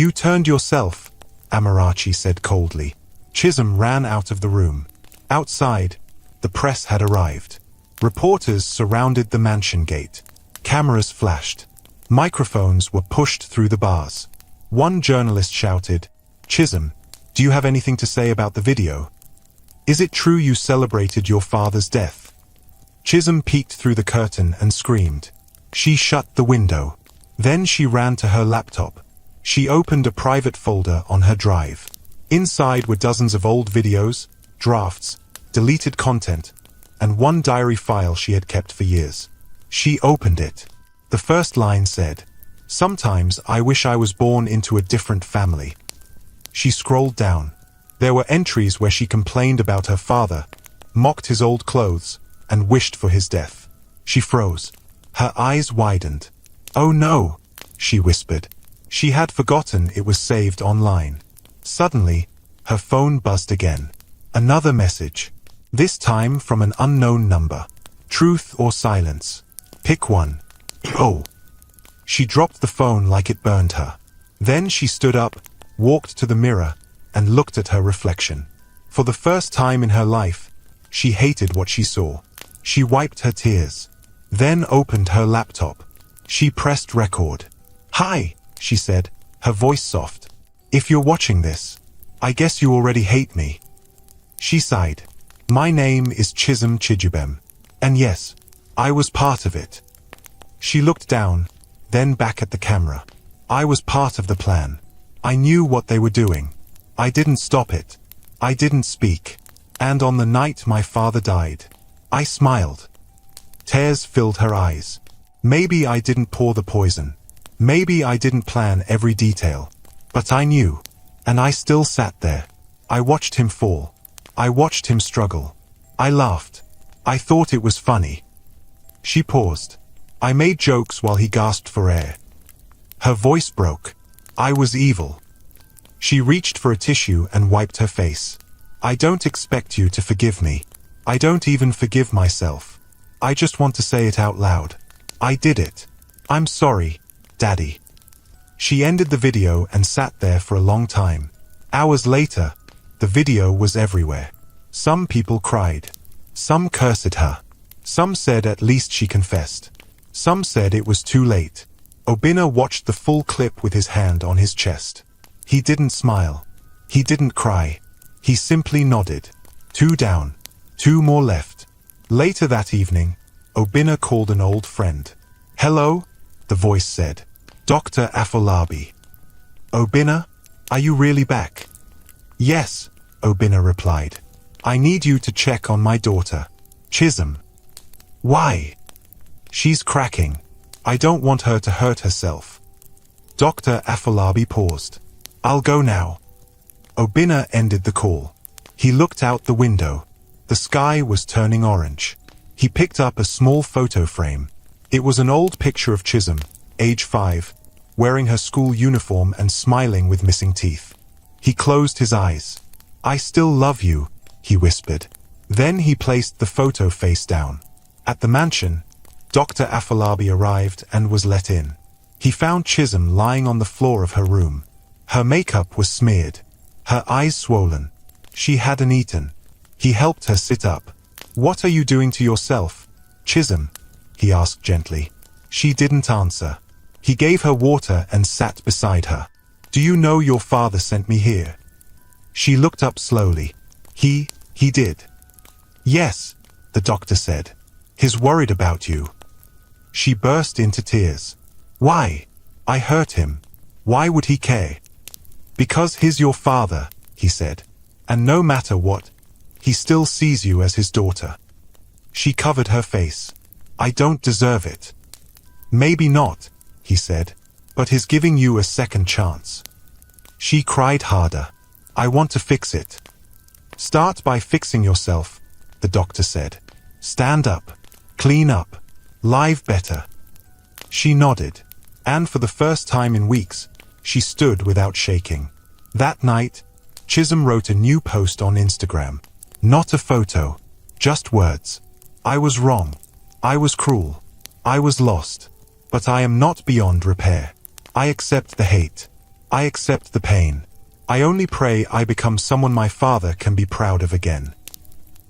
"You turned yourself," Amarachi said coldly. Chisholm ran out of the room. Outside, the press had arrived. Reporters surrounded the mansion gate. Cameras flashed. Microphones were pushed through the bars. One journalist shouted, "Chisholm, do you have anything to say about the video? Is it true you celebrated your father's death?" Chisholm peeked through the curtain and screamed. She shut the window. Then she ran to her laptop. She opened a private folder on her drive. Inside were dozens of old videos, drafts, deleted content, and one diary file she had kept for years. She opened it. The first line said, "Sometimes I wish I was born into a different family." She scrolled down. There were entries where she complained about her father, mocked his old clothes, and wished for his death. She froze. Her eyes widened. "Oh no," she whispered. She had forgotten it was saved online. Suddenly, her phone buzzed again. Another message. This time from an unknown number. "Truth or silence. Pick one." Oh! She dropped the phone like it burned her. Then she stood up, walked to the mirror, and looked at her reflection. For the first time in her life, she hated what she saw. She wiped her tears. Then opened her laptop. She pressed record. "Hi," she said, her voice soft. "If you're watching this, I guess you already hate me." She sighed. "My name is Chisholm Chijubem. And yes, I was part of it." She looked down, then back at the camera. "I was part of the plan. I knew what they were doing. I didn't stop it. I didn't speak. And on the night my father died, I smiled." Tears filled her eyes. "Maybe I didn't pour the poison. Maybe I didn't plan every detail. But I knew. And I still sat there. I watched him fall. I watched him struggle. I laughed. I thought it was funny." She paused. "I made jokes while he gasped for air." Her voice broke. "I was evil." She reached for a tissue and wiped her face. "I don't expect you to forgive me. I don't even forgive myself. I just want to say it out loud. I did it. I'm sorry, Daddy." She ended the video and sat there for a long time. Hours later, the video was everywhere. Some people cried. Some cursed her. Some said at least she confessed. Some said it was too late. Obinna watched the full clip with his hand on his chest. He didn't smile. He didn't cry. He simply nodded. 2 down. 2 more left. Later that evening, Obinna called an old friend. "Hello?" the voice said. "Dr. Afolabi." "Obinna, are you really back?" "Yes," Obinna replied. "I need you to check on my daughter, Chisholm." "Why?" "She's cracking. I don't want her to hurt herself." Dr. Afolabi paused. "I'll go now." Obinna ended the call. He looked out the window. The sky was turning orange. He picked up a small photo frame. It was an old picture of Chisholm, age 5, wearing her school uniform and smiling with missing teeth. He closed his eyes. "I still love you," he whispered. Then he placed the photo face down. At the mansion, Dr. Afolabi arrived and was let in. He found Chisholm lying on the floor of her room. Her makeup was smeared, her eyes swollen. She hadn't eaten. He helped her sit up. "What are you doing to yourself, Chisholm?" he asked gently. She didn't answer. He gave her water and sat beside her. "Do you know your father sent me here?" She looked up slowly. He did." "Yes," the doctor said. "He's worried about you." She burst into tears. "Why? I hurt him. Why would he care?" "Because he's your father," he said. "And no matter what, he still sees you as his daughter." She covered her face. "I don't deserve it." "Maybe not," he said, "but he's giving you a second chance." She cried harder. "I want to fix it." "Start by fixing yourself," the doctor said. "Stand up, clean up, live better." She nodded, and for the first time in weeks, she stood without shaking. That night, Chisholm wrote a new post on Instagram. Not a photo, just words. "I was wrong. I was cruel. I was lost. But I am not beyond repair. I accept the hate. I accept the pain. I only pray I become someone my father can be proud of again."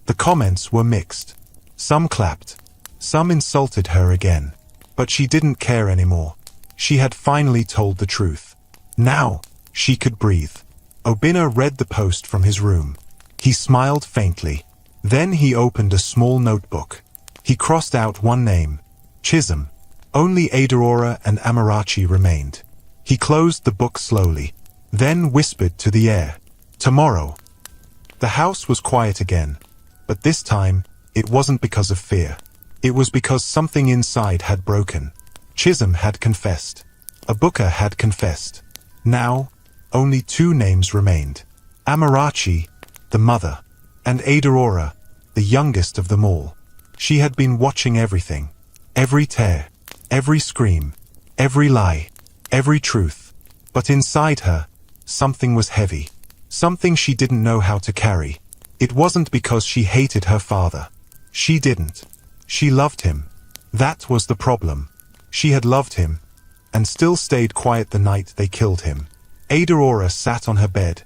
The comments were mixed. Some clapped. Some insulted her again. But she didn't care anymore. She had finally told the truth. Now, she could breathe. Obinna read the post from his room. He smiled faintly. Then he opened a small notebook. He crossed out one name, Chisholm. Only Adaora and Amarachi remained. He closed the book slowly, then whispered to the air, "Tomorrow." The house was quiet again, but this time, it wasn't because of fear. It was because something inside had broken. Chisholm had confessed. Abuka had confessed. Now, only two names remained. Amarachi, the mother, and Adaora, the youngest of them all. She had been watching everything. Every tear, every scream, every lie, every truth. But inside her, something was heavy. Something she didn't know how to carry. It wasn't because she hated her father. She didn't. She loved him. That was the problem. She had loved him, and still stayed quiet the night they killed him. Adaora sat on her bed,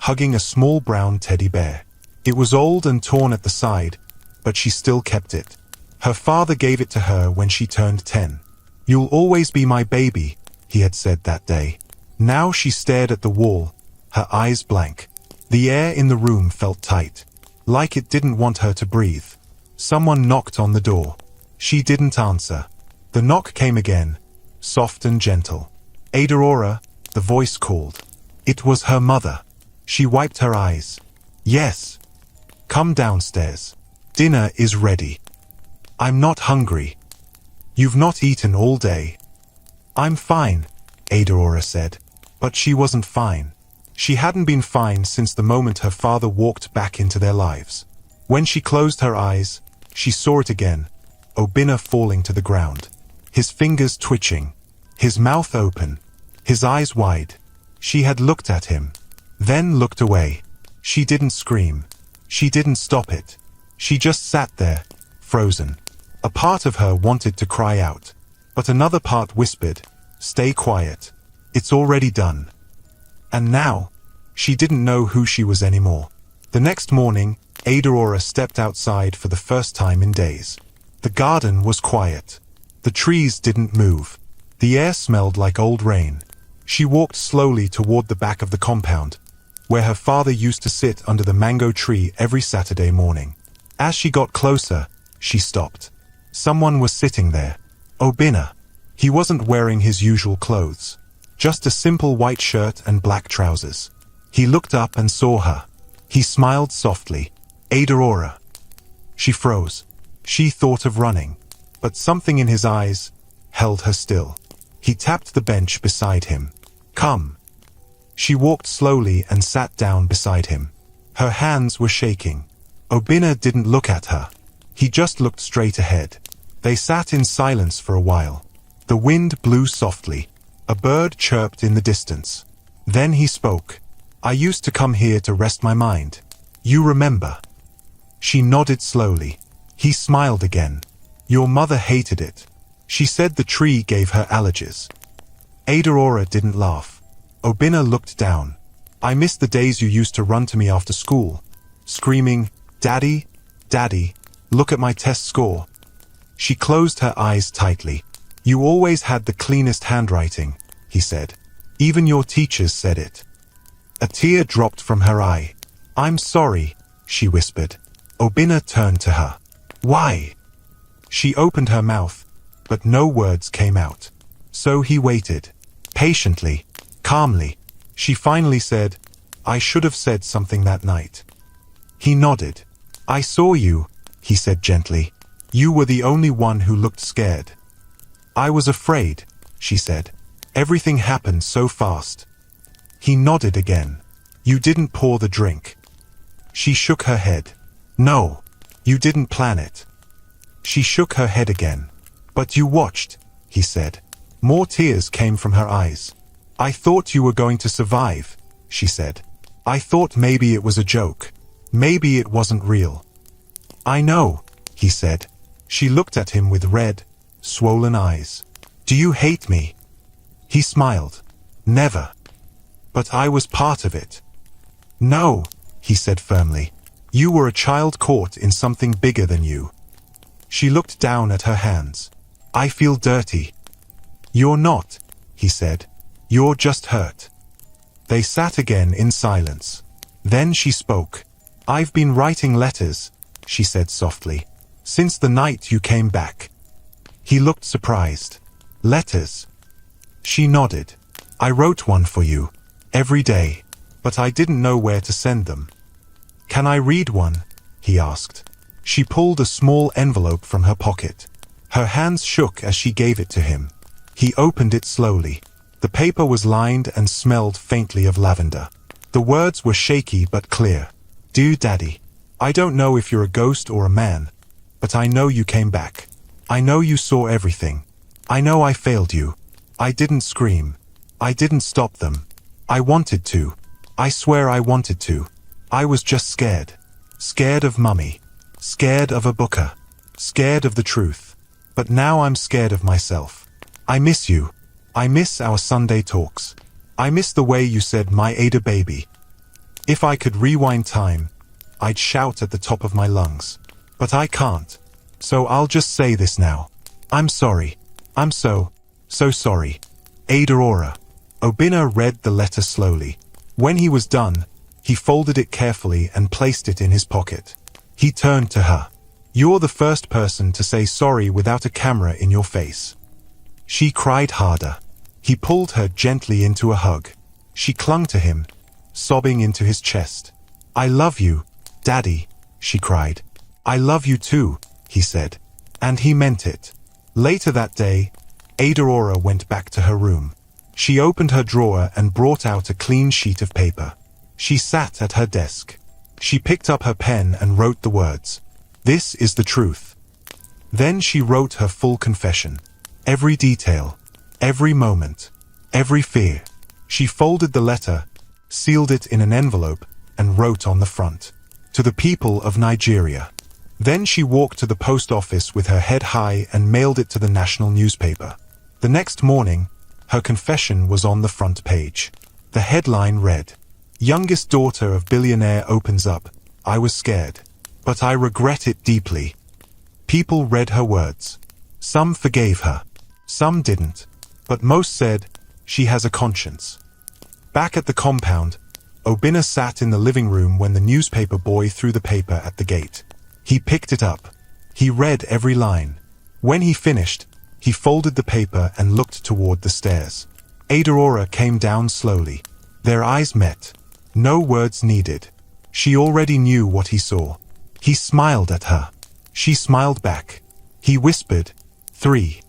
hugging a small brown teddy bear. It was old and torn at the side, but she still kept it. Her father gave it to her when she turned 10. "You'll always be my baby," he had said that day. Now she stared at the wall, her eyes blank. The air in the room felt tight, like it didn't want her to breathe. Someone knocked on the door. She didn't answer. The knock came again, soft and gentle. "Adaora," the voice called. It was her mother. She wiped her eyes. "Yes. Come downstairs. Dinner is ready." "I'm not hungry." "You've not eaten all day." "I'm fine," Adaora said. But she wasn't fine. She hadn't been fine since the moment her father walked back into their lives. When she closed her eyes, she saw it again, Obinna falling to the ground. His fingers twitching, his mouth open, his eyes wide. She had looked at him, then looked away. She didn't scream. She didn't stop it. She just sat there, frozen. A part of her wanted to cry out, but another part whispered, "Stay quiet. It's already done." And now, she didn't know who she was anymore. The next morning, Adaora stepped outside for the first time in days. The garden was quiet. The trees didn't move. The air smelled like old rain. She walked slowly toward the back of the compound, where her father used to sit under the mango tree every Saturday morning. As she got closer, she stopped. Someone was sitting there. Obinna. He wasn't wearing his usual clothes. Just a simple white shirt and black trousers. He looked up and saw her. He smiled softly. "Adaora." She froze. She thought of running, but something in his eyes held her still. He tapped the bench beside him. "Come." She walked slowly and sat down beside him. Her hands were shaking. Obinna didn't look at her. He just looked straight ahead. They sat in silence for a while. The wind blew softly. A bird chirped in the distance. Then he spoke. I used to come here to rest my mind. You remember? She nodded slowly. He smiled again. Your mother hated it. She said the tree gave her allergies. Adaora didn't laugh. Obinna looked down. I miss the days you used to run to me after school, screaming, Daddy, Daddy, look at my test score. She closed her eyes tightly. You always had the cleanest handwriting, he said. Even your teachers said it. A tear dropped from her eye. I'm sorry, she whispered. Obinna turned to her. Why? She opened her mouth, but no words came out. So he waited. Patiently, calmly. She finally said, I should have said something that night. He nodded. I saw you, he said gently. You were the only one who looked scared. I was afraid, she said. Everything happened so fast. He nodded again. You didn't pour the drink. She shook her head. No, you didn't plan it. She shook her head again. But you watched, he said. More tears came from her eyes. I thought you were going to survive, she said. I thought maybe it was a joke. Maybe it wasn't real. I know, he said. She looked at him with red, swollen eyes. Do you hate me? He smiled. Never. But I was part of it. No, he said firmly. You were a child caught in something bigger than you. She looked down at her hands. I feel dirty. You're not, he said. You're just hurt. They sat again in silence. Then she spoke. I've been writing letters, she said softly, since the night you came back. He looked surprised. Letters? She nodded. I wrote one for you, every day, but I didn't know where to send them. Can I read one? He asked. She pulled a small envelope from her pocket. Her hands shook as she gave it to him. He opened it slowly. The paper was lined and smelled faintly of lavender. The words were shaky but clear. Dear Daddy, I don't know if you're a ghost or a man, but I know you came back. I know you saw everything. I know I failed you. I didn't scream. I didn't stop them. I wanted to. I swear I wanted to. I was just scared. Scared of Mummy. Scared of Abuka. Scared of the truth. But now I'm scared of myself. I miss you. I miss our Sunday talks. I miss the way you said my Ada baby. If I could rewind time, I'd shout at the top of my lungs. But I can't. So I'll just say this now. I'm sorry. I'm so sorry. Adaora. Obinna read the letter slowly. When he was done, he folded it carefully and placed it in his pocket. He turned to her. You're the first person to say sorry without a camera in your face. She cried harder. He pulled her gently into a hug. She clung to him, sobbing into his chest. I love you, Daddy, she cried. I love you too, he said. And he meant it. Later that day, Adaora went back to her room. She opened her drawer and brought out a clean sheet of paper. She sat at her desk. She picked up her pen and wrote the words. This is the truth. Then she wrote her full confession. Every detail, every moment, every fear. She folded the letter, sealed it in an envelope, and wrote on the front, to the people of Nigeria. Then she walked to the post office with her head high and mailed it to the national newspaper. The next morning, her confession was on the front page. The headline read, Youngest daughter of billionaire opens up. I was scared, but I regret it deeply. People read her words. Some forgave her. Some didn't, but most said, she has a conscience. Back at the compound, Obinna sat in the living room when the newspaper boy threw the paper at the gate. He picked it up. He read every line. When he finished, he folded the paper and looked toward the stairs. Adaora came down slowly. Their eyes met. No words needed. She already knew what he saw. He smiled at her. She smiled back. He whispered, 3.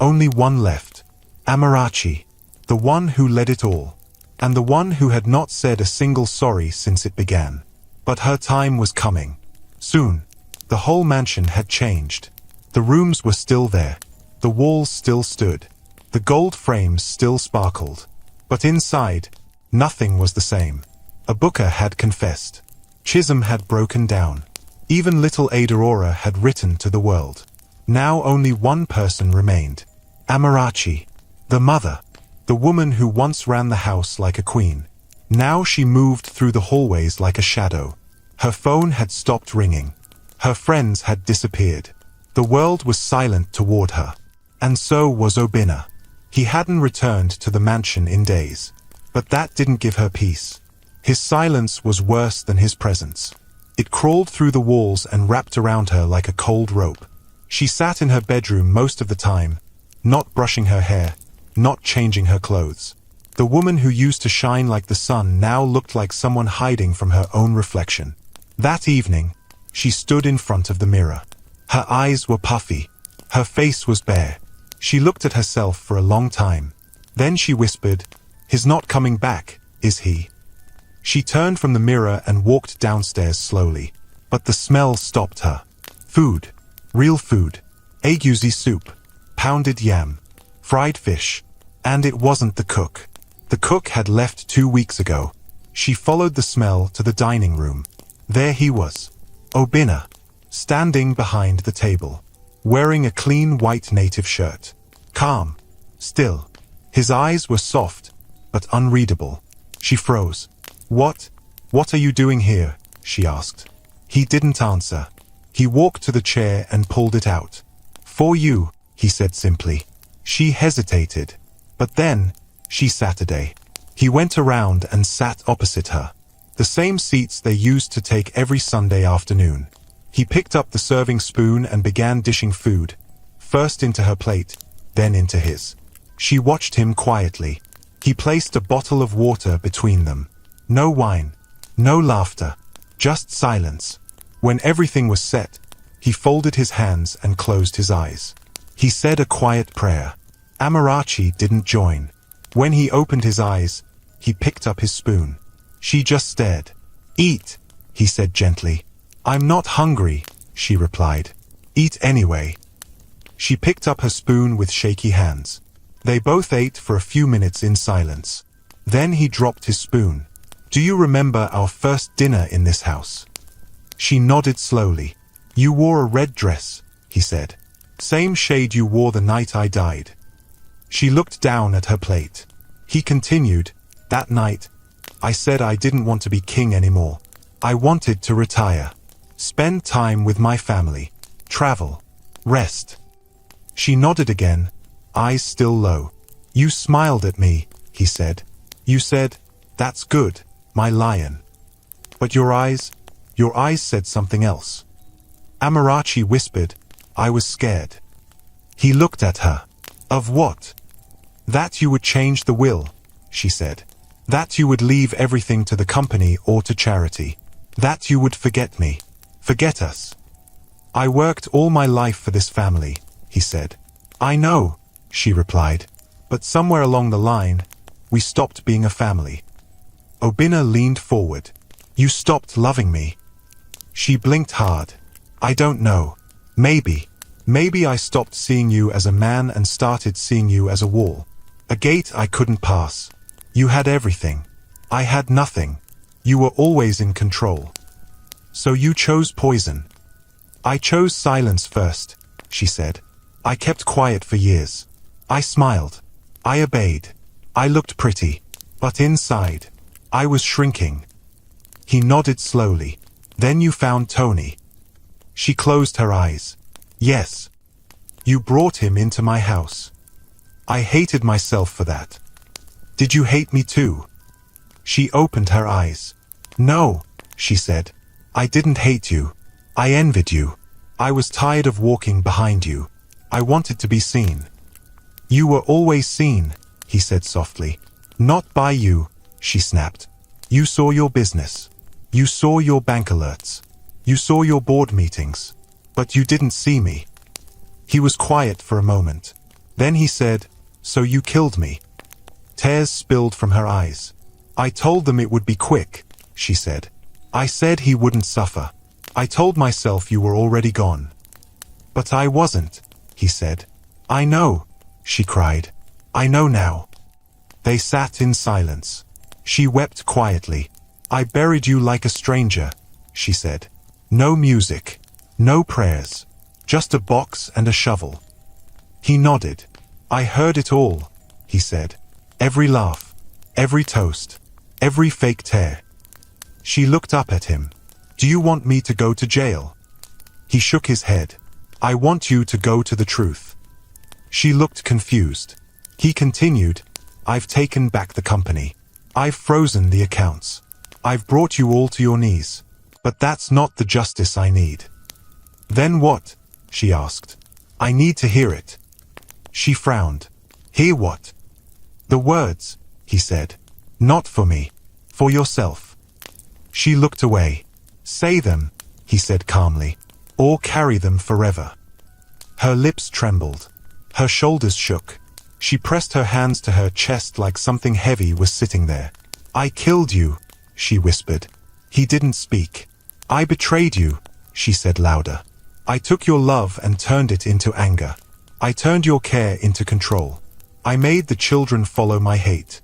Only one left. Amarachi, the one who led it all, and the one who had not said a single sorry since it began. But her time was coming. Soon, the whole mansion had changed. The rooms were still there. The walls still stood. The gold frames still sparkled. But inside, nothing was the same. Obinna had confessed. Chisholm had broken down. Even little Aurora had written to the world. Now only one person remained. Amarachi. The mother. The woman who once ran the house like a queen. Now she moved through the hallways like a shadow. Her phone had stopped ringing. Her friends had disappeared. The world was silent toward her. And so was Obinna. He hadn't returned to the mansion in days. But that didn't give her peace. His silence was worse than his presence. It crawled through the walls and wrapped around her like a cold rope. She sat in her bedroom most of the time, not brushing her hair, not changing her clothes. The woman who used to shine like the sun now looked like someone hiding from her own reflection. That evening, she stood in front of the mirror. Her eyes were puffy. Her face was bare. She looked at herself for a long time. Then she whispered, "He's not coming back, is he?" She turned from the mirror and walked downstairs slowly. But the smell stopped her. Food. Real food. Agusi soup. Pounded yam. Fried fish. And it wasn't the cook. The cook had left 2 weeks ago. She followed the smell to the dining room. There he was. Obinna. Standing behind the table. Wearing a clean white native shirt. Calm. Still. His eyes were soft, but unreadable. She froze. What are you doing here?" she asked. He didn't answer. He walked to the chair and pulled it out. "For you," he said simply. She hesitated. But then, she Saturday. He went around and sat opposite her. The same seats they used to take every Sunday afternoon. He picked up the serving spoon and began dishing food, first into her plate, then into his. She watched him quietly. He placed a bottle of water between them. No wine, no laughter, just silence. When everything was set, he folded his hands and closed his eyes. He said a quiet prayer. Amarachi didn't join. When he opened his eyes, he picked up his spoon. She just stared. "Eat," he said gently. "I'm not hungry," she replied. "Eat anyway." She picked up her spoon with shaky hands. They both ate for a few minutes in silence. Then he dropped his spoon. "Do you remember our first dinner in this house?" She nodded slowly. "You wore a red dress," he said. "Same shade you wore the night I died." She looked down at her plate. He continued, "That night, I said I didn't want to be king anymore. I wanted to retire. Spend time with my family. Travel. Rest." She nodded again, eyes still low. "You smiled at me," he said. "You said, 'That's good, my lion.' But your eyes said something else." Amarachi whispered, "I was scared." He looked at her. "Of what?" "That you would change the will," she said. "That you would leave everything to the company or to charity. That you would forget me. Forget us." "I worked all my life for this family," he said. "I know," she replied. "But somewhere along the line, we stopped being a family." Obinna leaned forward. "You stopped loving me." She blinked hard. "I don't know. Maybe I stopped seeing you as a man and started seeing you as a wall. A gate I couldn't pass. You had everything. I had nothing. You were always in control. So you chose poison." "I chose silence first," she said. "I kept quiet for years. I smiled. I obeyed. I looked pretty. But inside, I was shrinking." He nodded slowly. "Then you found Tony." She closed her eyes. "Yes. You brought him into my house. I hated myself for that." "Did you hate me too?" She opened her eyes. "No," she said. "I didn't hate you. I envied you. I was tired of walking behind you. I wanted to be seen." "You were always seen," he said softly. "Not by you," she snapped. "You saw your business. You saw your bank alerts. You saw your board meetings. But you didn't see me." He was quiet for a moment. Then he said, "So you killed me." Tears spilled from her eyes. "I told them it would be quick," she said. "I said he wouldn't suffer. I told myself you were already gone." "But I wasn't," he said. "I know," she cried. I know now. They sat in silence. She wept quietly. I buried you like a stranger, she said. No music, no prayers, just a box and a shovel. He nodded. I heard it all, he said. Every laugh, every toast, every fake tear. She looked up at him. Do you want me to go to jail? He shook his head. I want you to go to the truth. She looked confused. He continued, I've taken back the company. I've frozen the accounts. I've brought you all to your knees. But that's not the justice I need. Then what? She asked. I need to hear it. She frowned. Hear what? The words, he said. Not for me. For yourself. She looked away. Say them, he said calmly. Or carry them forever. Her lips trembled. Her shoulders shook. She pressed her hands to her chest like something heavy was sitting there. I killed you, she whispered. He didn't speak. I betrayed you, she said louder. I took your love and turned it into anger. I turned your care into control. I made the children follow my hate.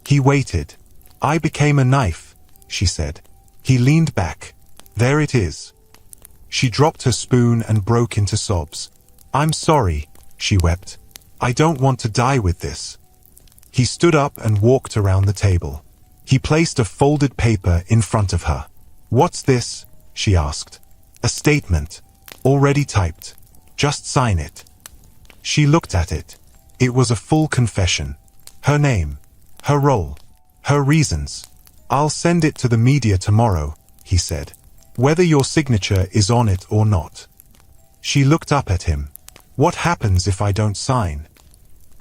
He waited. I became a knife, she said. He leaned back. There it is. She dropped her spoon and broke into sobs. I'm sorry, she wept. I don't want to die with this. He stood up and walked around the table. He placed a folded paper in front of her. What's this? She asked. A statement. Already typed. Just sign it. She looked at it. It was a full confession. Her name. Her role. Her reasons. I'll send it to the media tomorrow, he said. Whether your signature is on it or not. She looked up at him. What happens if I don't sign?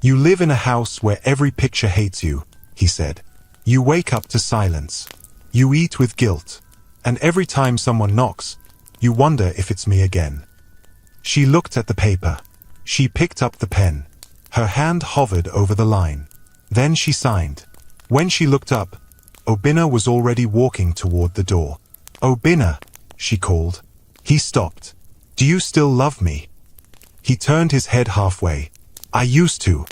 You live in a house where every picture hates you, he said. You wake up to silence. You eat with guilt. And every time someone knocks, you wonder if it's me again. She looked at the paper. She picked up the pen. Her hand hovered over the line. Then she signed. When she looked up, Obinna was already walking toward the door. Obinna, she called. He stopped. Do you still love me? He turned his head halfway. I used to.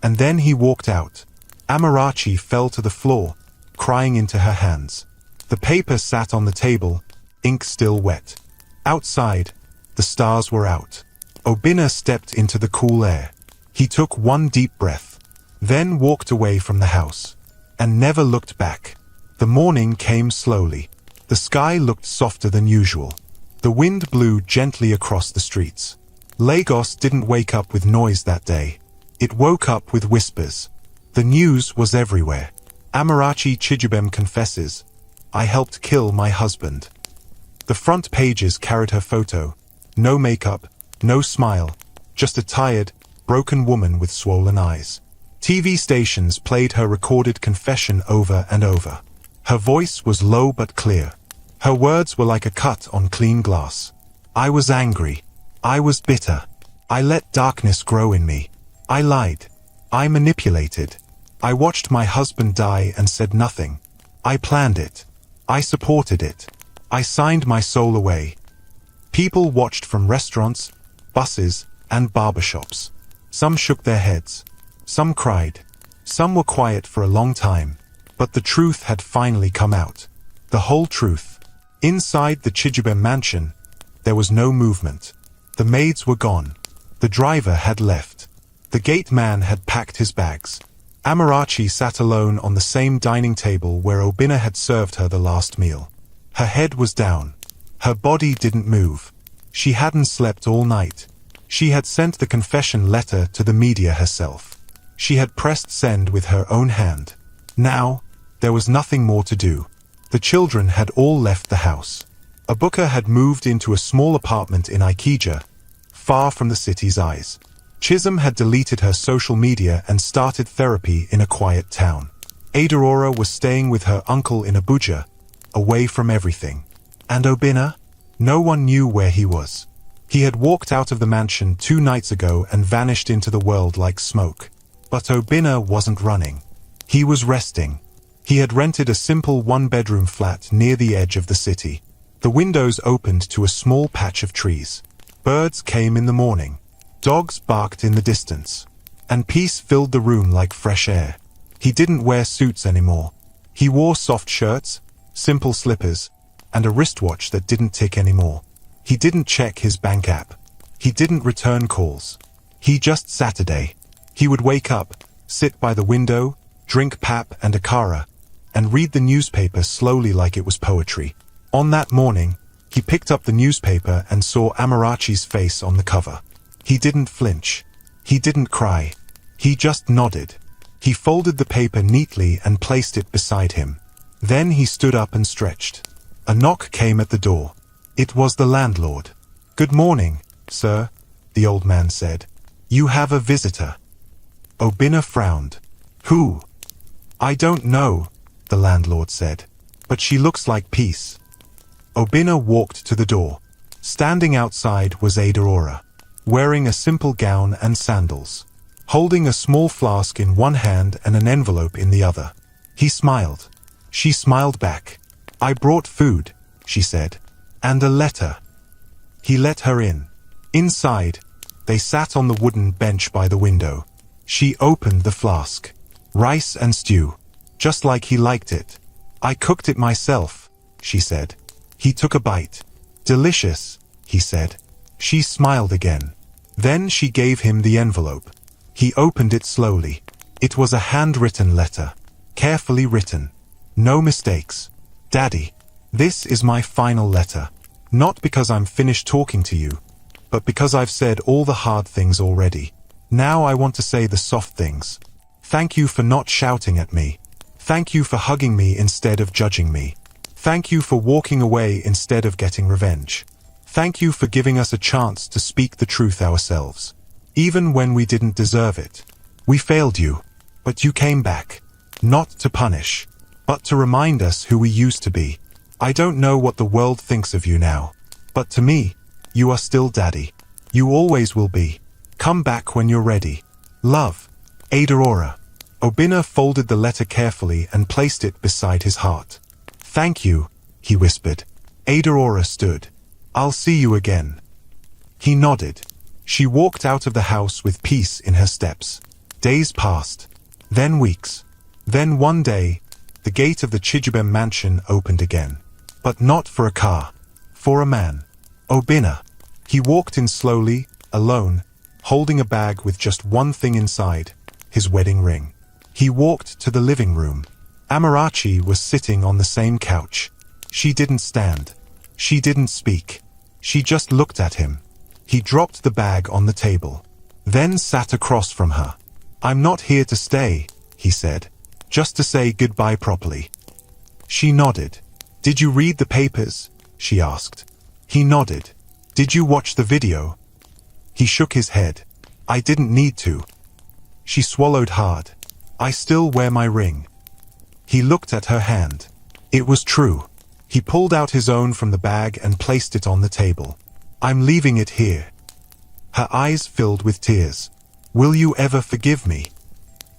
And then he walked out. Amarachi fell to the floor, crying into her hands. The paper sat on the table, ink still wet. Outside, the stars were out. Obinna stepped into the cool air. He took one deep breath, then walked away from the house, and never looked back. The morning came slowly. The sky looked softer than usual. The wind blew gently across the streets. Lagos didn't wake up with noise that day. It woke up with whispers. The news was everywhere. Amarachi Chijubem confesses, I helped kill my husband. The front pages carried her photo. No makeup, no smile, just a tired, broken woman with swollen eyes. TV stations played her recorded confession over and over. Her voice was low but clear. Her words were like a cut on clean glass. I was angry. I was bitter. I let darkness grow in me. I lied. I manipulated. I watched my husband die and said nothing. I planned it. I supported it. I signed my soul away. People watched from restaurants, buses, and barbershops. Some shook their heads. Some cried. Some were quiet for a long time. But the truth had finally come out. The whole truth. Inside the Chijubem mansion, there was no movement. The maids were gone. The driver had left. The gate man had packed his bags. Amarachi sat alone on the same dining table where Obinna had served her the last meal. Her head was down. Her body didn't move. She hadn't slept all night. She had sent the confession letter to the media herself. She had pressed send with her own hand. Now, there was nothing more to do. The children had all left the house. Abuka had moved into a small apartment in Ikeja, far from the city's eyes. Chisholm had deleted her social media and started therapy in a quiet town. Adaora was staying with her uncle in Abuja, away from everything. And Obinna? No one knew where he was. He had walked out of the mansion 2 nights ago and vanished into the world like smoke. But Obinna wasn't running. He was resting. He had rented a simple 1-bedroom flat near the edge of the city. The windows opened to a small patch of trees. Birds came in the morning. Dogs barked in the distance. and peace filled the room like fresh air. He didn't wear suits anymore. He wore soft shirts, simple slippers, and a wristwatch that didn't tick anymore. He didn't check his bank app. He didn't return calls. He just Saturday. He would wake up, sit by the window, drink pap and a cara, and read the newspaper slowly like it was poetry. On that morning, he picked up the newspaper and saw Amarachi's face on the cover. He didn't flinch. He didn't cry. He just nodded. He folded the paper neatly and placed it beside him. Then he stood up and stretched. A knock came at the door. It was the landlord. "Good morning, sir," the old man said. "You have a visitor." Obinna frowned. "Who?" "I don't know," the landlord said. "But she looks like peace." Obinna walked to the door. Standing outside was Adorora, wearing a simple gown and sandals, holding a small flask in one hand and an envelope in the other. He smiled. She smiled back. "I brought food," she said, "and a letter." He let her in. Inside, they sat on the wooden bench by the window. She opened the flask. "Rice and stew, just like he liked it. I cooked it myself," she said. He took a bite. "Delicious," he said. She smiled again. Then she gave him the envelope. He opened it slowly. It was a handwritten letter, carefully written. No mistakes. "Daddy, this is my final letter. Not because I'm finished talking to you, but because I've said all the hard things already. Now I want to say the soft things. Thank you for not shouting at me. Thank you for hugging me instead of judging me. Thank you for walking away instead of getting revenge. Thank you for giving us a chance to speak the truth ourselves. Even when we didn't deserve it. We failed you, but you came back. Not to punish, but to remind us who we used to be. I don't know what the world thinks of you now, but to me, you are still Daddy. You always will be. Come back when you're ready. Love, Adorora." Obinna folded the letter carefully and placed it beside his heart. "Thank you," he whispered. Adorora stood. "I'll see you again." He nodded. She walked out of the house with peace in her steps. Days passed. Then weeks. Then one day, the gate of the Chijibem mansion opened again. But not for a car. For a man. Obinna. He walked in slowly, alone, holding a bag with just one thing inside, his wedding ring. He walked to the living room. Amarachi was sitting on the same couch. She didn't stand. She didn't speak. She just looked at him. He dropped the bag on the table. Then sat across from her. "I'm not here to stay," he said. "Just to say goodbye properly." She nodded. "Did you read the papers?" she asked. He nodded. "Did you watch the video?" He shook his head. "I didn't need to." She swallowed hard. "I still wear my ring." He looked at her hand. It was true. He pulled out his own from the bag and placed it on the table. "I'm leaving it here." Her eyes filled with tears. "Will you ever forgive me?"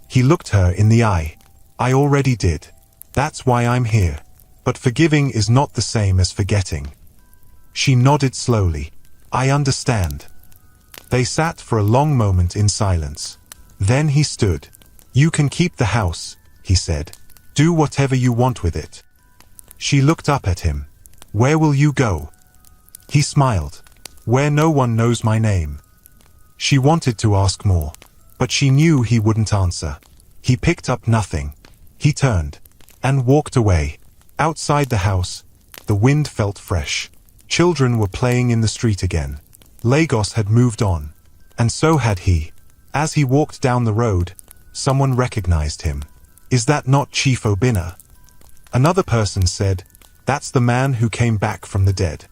He looked her in the eye. "I already did. That's why I'm here. But forgiving is not the same as forgetting." She nodded slowly. "I understand." They sat for a long moment in silence. Then he stood. "You can keep the house," he said. "Do whatever you want with it." She looked up at him. "Where will you go?" He smiled. "Where no one knows my name." She wanted to ask more, but she knew he wouldn't answer. He picked up nothing. He turned and walked away. Outside the house, the wind felt fresh. Children were playing in the street again. Lagos had moved on, and so had he. As he walked down the road, someone recognized him. "Is that not Chief Obinna?" Another person said, "That's the man who came back from the dead."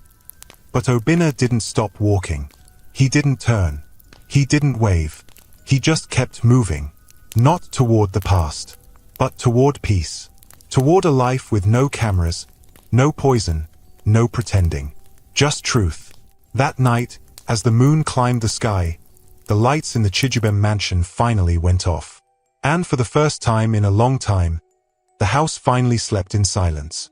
But Obinna didn't stop walking. He didn't turn. He didn't wave. He just kept moving. Not toward the past, but toward peace. Toward a life with no cameras, no poison, no pretending. Just truth. That night, as the moon climbed the sky, the lights in the Chijibem mansion finally went off. And for the first time in a long time, the house finally slept in silence.